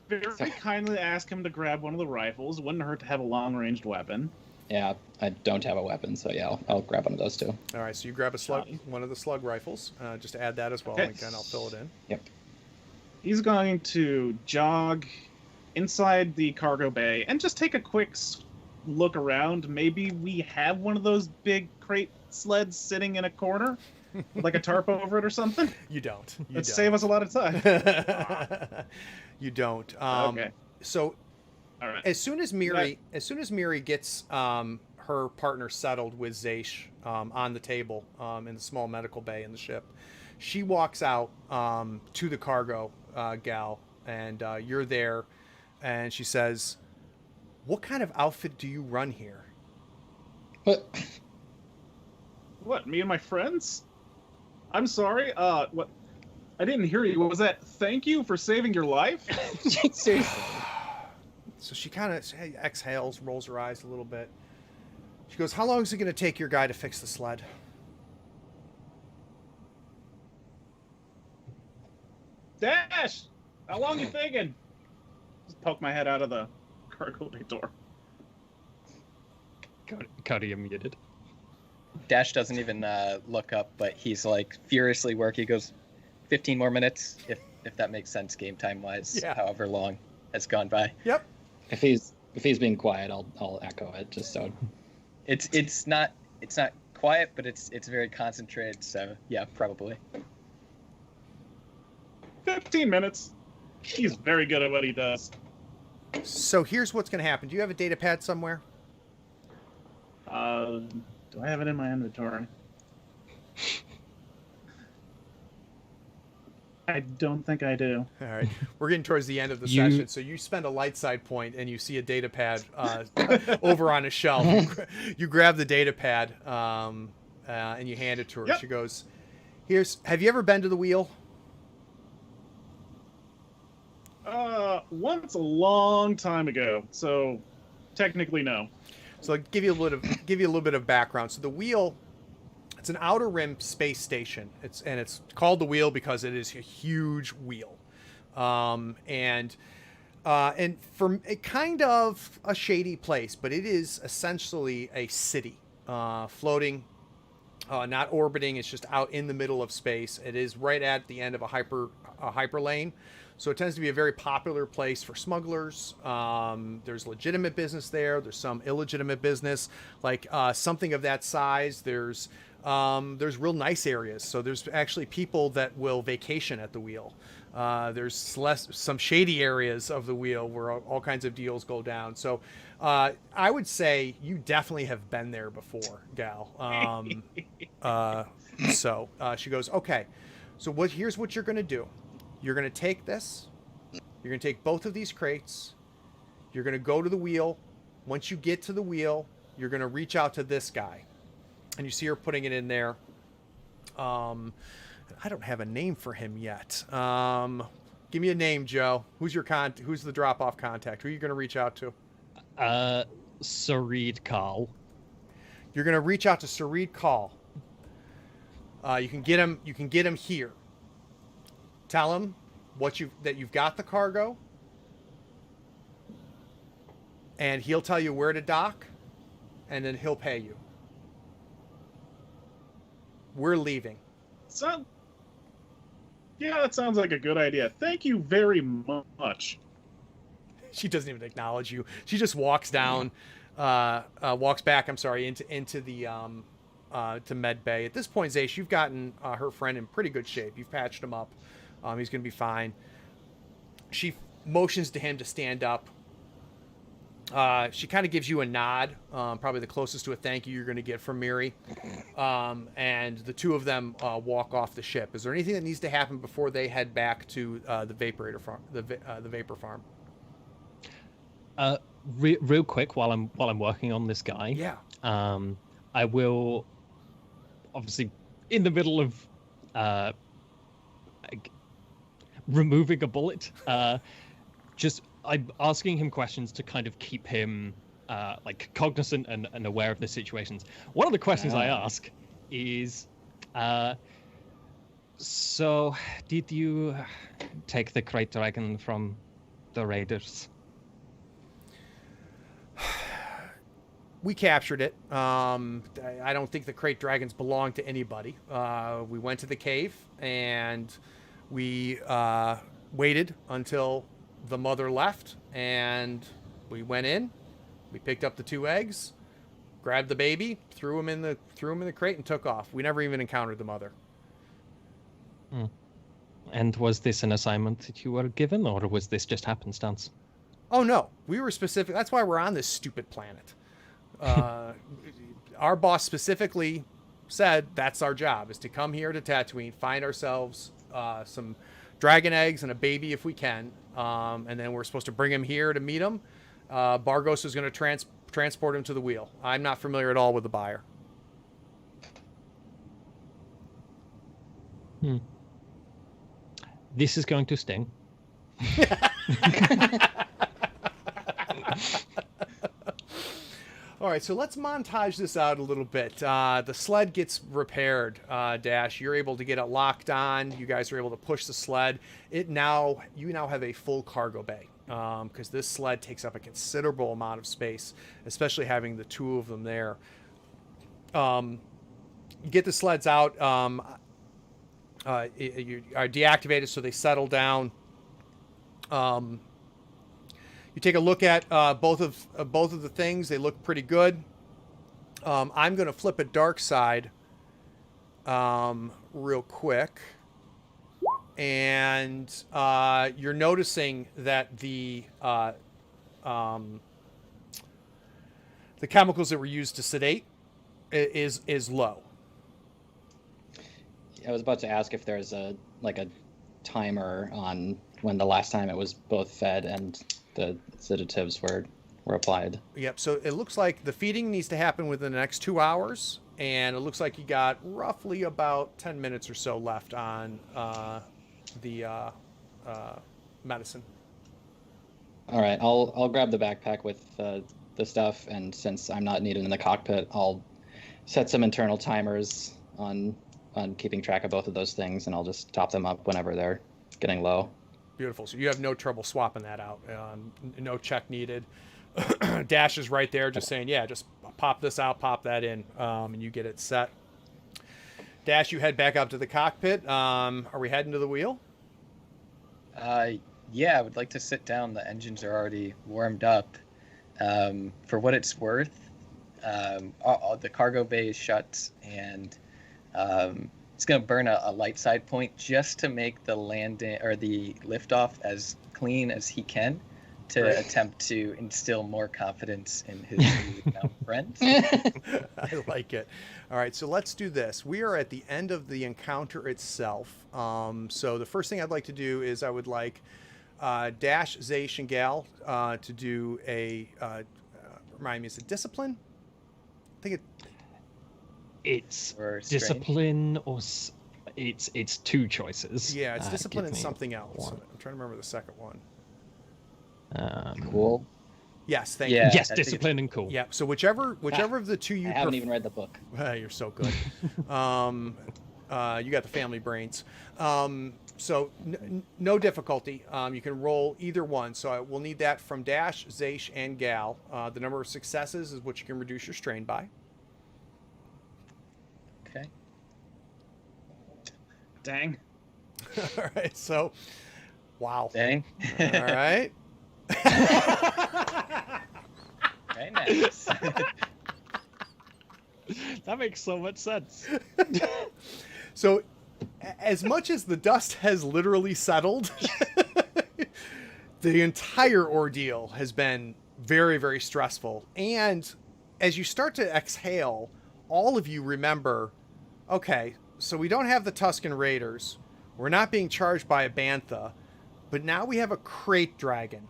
Very kindly ask him to grab one of the rifles. Wouldn't hurt to have a long-ranged weapon. Yeah, I don't have a weapon, so yeah, I'll grab one of those too. All right, so you grab one of the slug rifles. Just add that as well, Okay. and I'll fill it in. Yep. He's going to jog inside the cargo bay and just take a quick look around. Maybe we have one of those big crate sleds sitting in a corner with like a tarp over it or something. You don't. That'd save us a lot of time. You don't. Okay. So All right. as soon as Miri gets her partner settled with Zaish on the table in the small medical bay in the ship, she walks out to the cargo, Gal, and you're there, and she says, "What kind of outfit do you run here?" What, me and my friends? I'm sorry. What? I didn't hear you. Was that thank you for saving your life? Seriously. So she kind of exhales, rolls her eyes a little bit. She goes, "How long is it going to take your guy to fix the sled?" Dash! How long you thinking? Just poke my head out of the cargo bay door. Cody, you're muted. Dash doesn't even look up, but he's like furiously working. He goes, 15 more minutes, if that makes sense game time wise. Yeah. However long has gone by. Yep. If he's being quiet, I'll echo it just so. It's not quiet, but it's very concentrated. So yeah, probably. 15 minutes. He's very good at what he does. So here's what's going to happen. Do you have a data pad somewhere? Do I have it in my inventory? I don't think I do. All right. We're getting towards the end of the session, so you spend a light side point and you see a data pad over on a shelf. You grab the data pad and you hand it to her. Yep. She goes, have you ever been to the wheel? Once a long time ago. So technically no. So I'll give you a little bit of background. So the wheel, it's an outer rim space station. It's called the wheel because it is a huge wheel, and for a kind of a shady place, but it is essentially a city, floating, not orbiting. It's just out in the middle of space. It is right at the end of a hyper lane. So it tends to be a very popular place for smugglers. There's legitimate business there. There's some illegitimate business, like something of that size. There's real nice areas. So there's actually people that will vacation at the wheel. There's some shady areas of the wheel where all kinds of deals go down. So I would say you definitely have been there before, gal. So she goes, okay. So here's what you're going to do. You're going to take this. You're going to take both of these crates. You're going to go to the wheel. Once you get to the wheel, you're going to reach out to this guy. And you see her putting it in there. I don't have a name for him yet. Give me a name, Joe. Who's the drop-off contact? Who are you going to reach out to? Sareed Carl. You're going to reach out to Sareed Carl. You can get him here. Tell him that you've got the cargo, and he'll tell you where to dock, and then he'll pay you. We're leaving. Yeah, that sounds like a good idea. Thank you very much. She doesn't even acknowledge you. She just walks down, walks back. I'm sorry, into the to Med Bay. At this point, Zace, you've gotten her friend in pretty good shape. You've patched him up. He's going to be fine. She motions to him to stand up. She kind of gives you a nod, probably the closest to a thank you you're going to get from Miri. And the two of them walk off the ship. Is there anything that needs to happen before they head back to the Vaporator farm, the Vapor farm? Real quick, while I'm working on this guy. Yeah. I will, obviously, in the middle of removing a bullet, I'm asking him questions to kind of keep him cognizant and aware of the situations. One of the questions I ask is, so did you take the Krayt Dragon from the raiders? We captured it. I don't think the Krayt Dragons belong to anybody. We went to the cave and we waited until the mother left, and we went in. We picked up the 2 eggs, grabbed the baby, threw him in the crate, and took off. We never even encountered the mother. And was this an assignment that you were given, or was this just happenstance? Oh no, we were specific. That's why we're on this stupid planet. Our boss specifically said that's our job, is to come here to Tatooine, find ourselves some dragon eggs and a baby if we can, and then we're supposed to bring him here to meet him. Bargos is going to transport him to the wheel. I'm not familiar at all with the buyer. This is going to sting. All right, so let's montage this out a little bit. The sled gets repaired. Dash, you're able to get it locked on. You guys are able to push the sled. You now have a full cargo bay because this sled takes up a considerable amount of space, especially having the two of them there. You get the sleds out. You are deactivated, so they settle down. You take a look at both of the things. They look pretty good. I'm going to flip a dark side real quick. And you're noticing that the chemicals that were used to sedate is low. I was about to ask if there's a timer on when the last time it was both fed and the sedatives were applied. Yep. So it looks like the feeding needs to happen within the next 2 hours, and it looks like you got roughly about 10 minutes or so left on the medicine. All right, I'll grab the backpack with the stuff, and since I'm not needed in the cockpit, I'll set some internal timers on keeping track of both of those things, and I'll just top them up whenever they're getting low. Beautiful. So you have no trouble swapping that out. No check needed. Dash is right there just saying, yeah, just pop this out, pop that in, and you get it set. Dash, you head back up to the cockpit. Are we heading to the wheel? Yeah, I would like to sit down. The engines are already warmed up. For what it's worth, the cargo bay is shut, and it's going to burn a light side point just to make the landing or the liftoff as clean as he can to attempt to instill more confidence in his new friend. I like it. All right, so let's do this. We are at the end of the encounter itself. So the first thing I'd like to do is I would like Dash, Zaish, and Gal to do a, remind me, is it discipline? I think it's Or discipline or it's two choices. Yeah, it's discipline give and me something else. one. I'm trying to remember the second one. Cool. Yes, thank Yeah. you. Yes, I think discipline and cool. Yeah, so whichever of the two you I haven't even read the book. You're so good. You got the family brains. So no difficulty. You can roll either one. So we'll need that from Dash, Zaish, and Gal. The number of successes is what you can reduce your strain by. Okay. Dang. All right. So, wow. Dang. All right. Very nice. That makes so much sense. So, as much as the dust has literally settled, the entire ordeal has been very, very stressful. And as you start to exhale, all of you remember, okay, so we don't have the Tusken Raiders. We're not being charged by a Bantha. But now we have a Krayt Dragon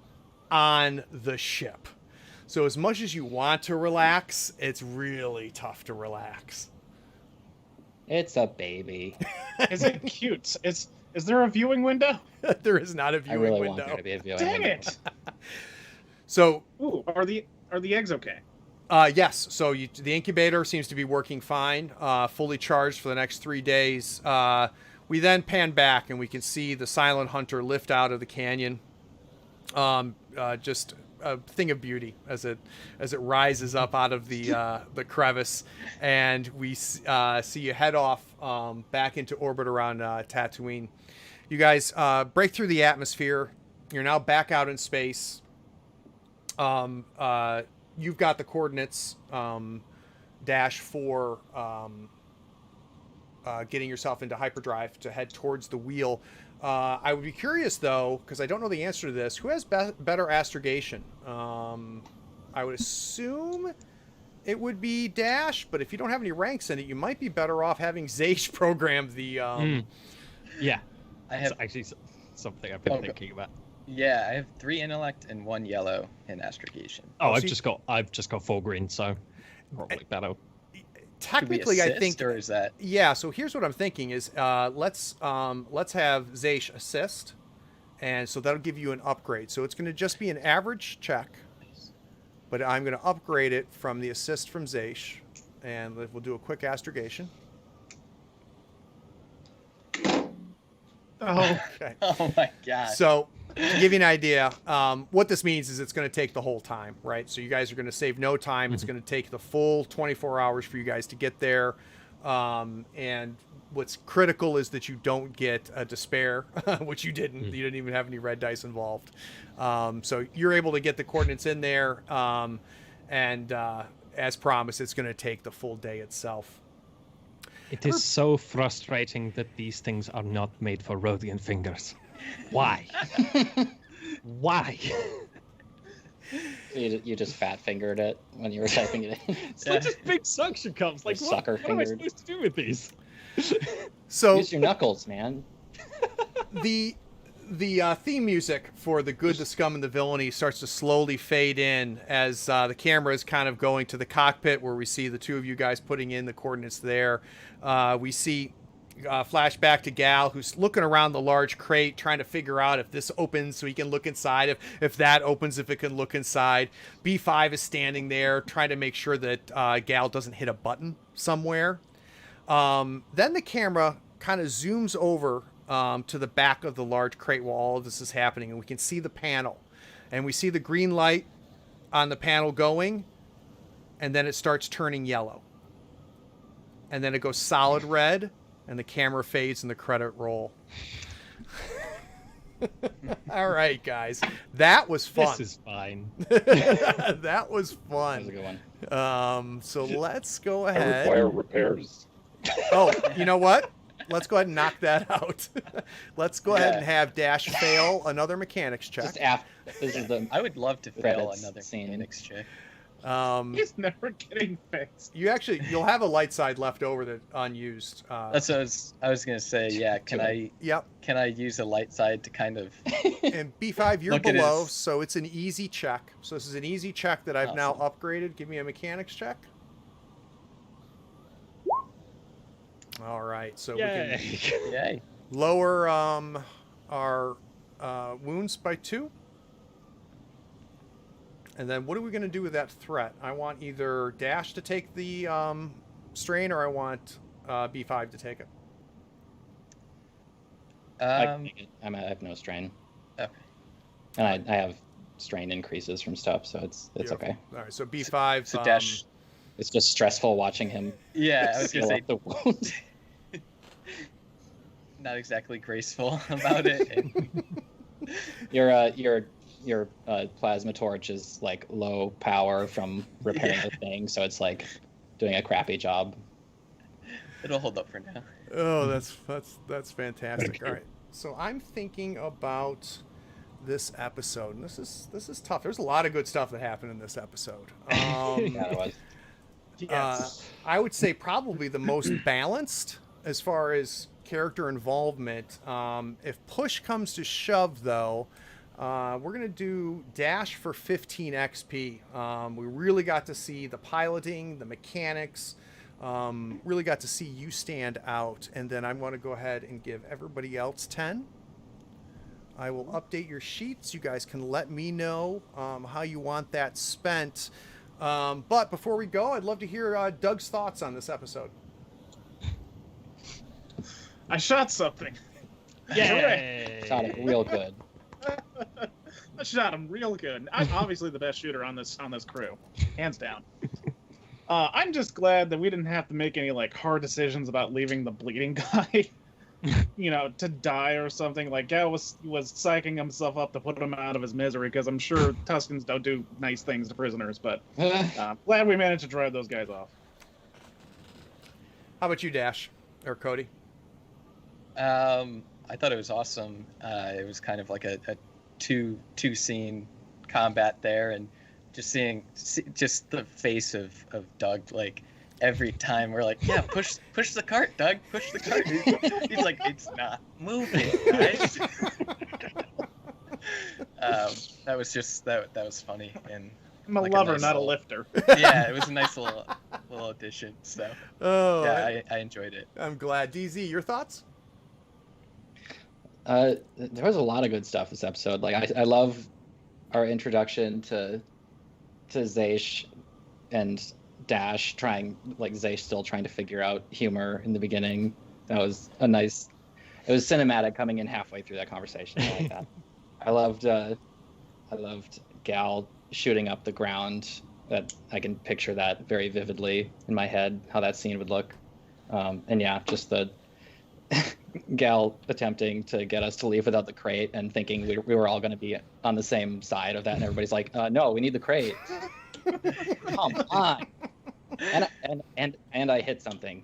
on the ship. So as much as you want to relax, it's really tough to relax. It's a baby. Is it cute? Is there a viewing window? There is not a I viewing really window. want there to be a viewing Dang window. it! So Ooh, are the eggs okay? yes, so the incubator seems to be working fine, fully charged for the next 3 days. We then pan back and we can see the Silent Hunter lift out of the canyon. Just a thing of beauty as it rises up out of the crevice, and we see you head off back into orbit around Tatooine. You guys break through the atmosphere. You're now back out in space. You've got the coordinates dash for getting yourself into hyperdrive to head towards the wheel. I would be curious, though, because I don't know the answer to this. Who has better astrogation? I would assume it would be Dash, but if you don't have any ranks in it, you might be better off having Zaish program the... Yeah, I have it's actually something I've been thinking about. Yeah, I have 3 intellect and 1 yellow in astrogation. Oh, Oh, I've so just got 4 green, so probably better. Technically, I think... Or is that... Yeah, so here's what I'm thinking is let's have Zaish assist, and so that'll give you an upgrade. So it's going to just be an average check, but I'm going to upgrade it from the assist from Zaish, and we'll do a quick astrogation. Oh, Okay. Oh my god. So, to give you an idea, what this means is it's going to take the whole time, right? So you guys are going to save no time. It's going to take the full 24 hours for you guys to get there. And what's critical is that you don't get a despair, which you didn't. You didn't even have any red dice involved. So you're able to get the coordinates in there. And as promised, it's going to take the full day itself. It is so frustrating that these things are not made for Rodian fingers. Why? Why? You just fat fingered it when you were typing it in. It's like just big suction cups. Like, what am I supposed to do with these? So Use your knuckles, man. the theme music for The Good, the Scum, and the Villainy starts to slowly fade in as the camera is kind of going to the cockpit where we see the two of you guys putting in the coordinates there. We see flashback to Gal, who's looking around the large crate trying to figure out if this opens so he can look inside, if that opens, if it can look inside. B5 is standing there trying to make sure that Gal doesn't hit a button somewhere. Then the camera kind of zooms over to the back of the large crate while all of this is happening, and we can see the panel, and we see the green light on the panel going, and then it starts turning yellow, and then it goes solid red, and the camera fades and the credit roll. All right, guys, that was fun. This is fine. That was fun. That was a good one. So let's go I ahead. require repairs. Oh, you know what? Let's go ahead and knock that out. Let's go ahead and have Dash fail another mechanics check. Just after this is the I would love to fail credits another scene. mechanics check. he's never getting fixed. You'll have a light side left over that unused. That's what I was gonna say. Yeah, can Yep. I use a light side to kind of And B5, you're Look at below, his- so it's an easy check. So this is an easy check that I've now Awesome. upgraded. Give me a mechanics check. All right, so we Yay. can yay? lower our wounds by 2. And then what are we going to do with that threat? I want either Dash to take the strain, or I want B5 to take it. I can take it. I have no strain. Okay. And I have strain increases from stuff, so it's Beautiful. okay. All right, so B5. So Dash. It's just stressful watching him Yeah, I was gonna seal say up the wound. not exactly graceful about it. And Your plasma torch is like low power from repairing the thing, so it's like doing a crappy job. it'll hold up for now. Oh, that's fantastic. All right, so I'm thinking about this episode, and this is tough. There's a lot of good stuff that happened in this episode. Yeah, it was. Yes. I would say probably the most balanced as far as character involvement. If push comes to shove, though, we're going to do Dash for 15 XP. We really got to see the piloting, the mechanics, really got to see you stand out. And then I want to go ahead and give everybody else 10. I will update your sheets. You guys can let me know how you want that spent. But before we go, I'd love to hear Doug's thoughts on this episode. I shot something. Yay! Shot it real good. I shot him real good. I'm obviously the best shooter on this crew, hands down. I'm just glad that we didn't have to make any like hard decisions about leaving the bleeding guy, to die or something. Like Gal was psyching himself up to put him out of his misery, because I'm sure Tuscans don't do nice things to prisoners. But glad we managed to drive those guys off. How about you, Dash or Cody? I thought it was awesome. It was kind of like a two scene combat there, and just seeing just the face of Doug, like every time we're like, yeah, push the cart, Doug, push the cart. He's like, it's not moving, guys. That was just that was funny, and I'm a like lover, nice not a little- lifter. yeah, it was a nice little addition. So Oh, yeah, I enjoyed it. I'm glad. DZ, your thoughts? There was a lot of good stuff this episode. Like I love our introduction to Zaysh and Dash Zaysh still trying to figure out humor in the beginning. That was a nice. It was cinematic coming in halfway through that conversation. I like that. I loved Gal shooting up the ground. That I can picture that very vividly in my head, how that scene would look. And yeah, just the Gal attempting to get us to leave without the crate and thinking we were all going to be on the same side of that, and everybody's like, no, we need the crate. Come on. And I hit something.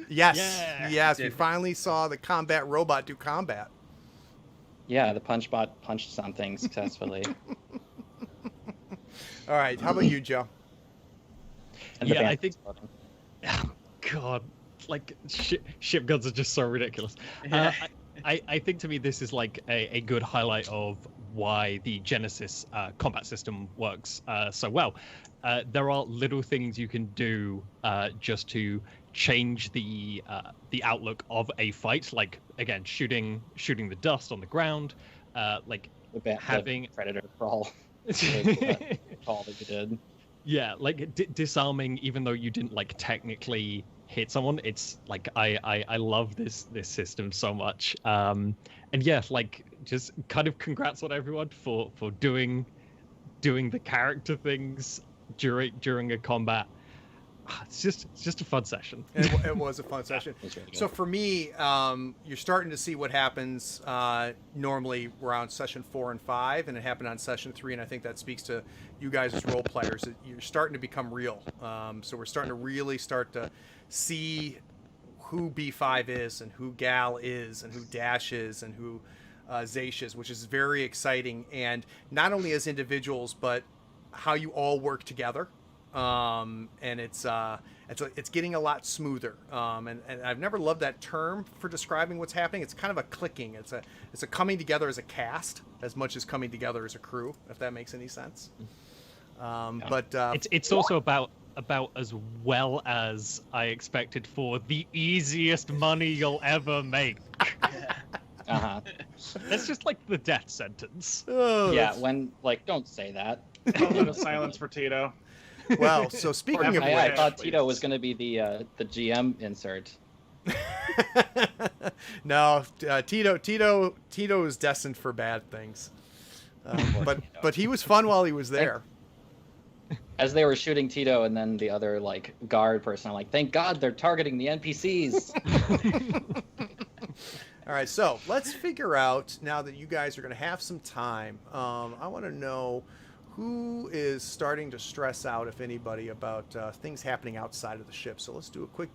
Yes, Yeah. yes, we finally saw the combat robot do combat. Yeah, the punch bot punched something successfully. All right, how about you, Joe? And the Yeah, band I think. exploding. Oh, God, like ship guns are just so ridiculous. I think to me this is like a good highlight of why the Genesis combat system works so well. There are little things you can do just to change the outlook of a fight, like again shooting the dust on the ground, like having the predator crawl. Call that you did. Yeah, like disarming, even though you didn't like technically hit someone. It's like I love this system so much. And yeah, like just kind of congrats on everyone for doing the character things during a combat. It's just a fun session. It was a fun session. Really So for me, you're starting to see what happens normally around session 4 and 5, and it happened on session 3, and I think that speaks to you guys as role players. You're starting to become real. So we're starting to really start to see who B5 is, and who Gal is, and who Dash is, and who Zaysh is, which is very exciting. And not only as individuals, but how you all work together. And it's getting a lot smoother. And I've never loved that term for describing what's happening. It's kind of a clicking. It's a coming together as a cast as much as coming together as a crew, if that makes any sense. But it's also about as well as I expected for the easiest money you'll ever make. Uh-huh. That's just like the death sentence. oh, Yeah, when don't say that. Moment of silence for Tito. well, so speaking of I which, thought Tito was going to be the GM insert. no, Tito is destined for bad things. But he was fun while he was there. As they were shooting Tito, and then the other guard person, I'm like, thank God they're targeting the NPCs. All right, so let's figure out, now that you guys are going to have some time, I want to know who is starting to stress out, if anybody, about things happening outside of the ship. So let's do a quick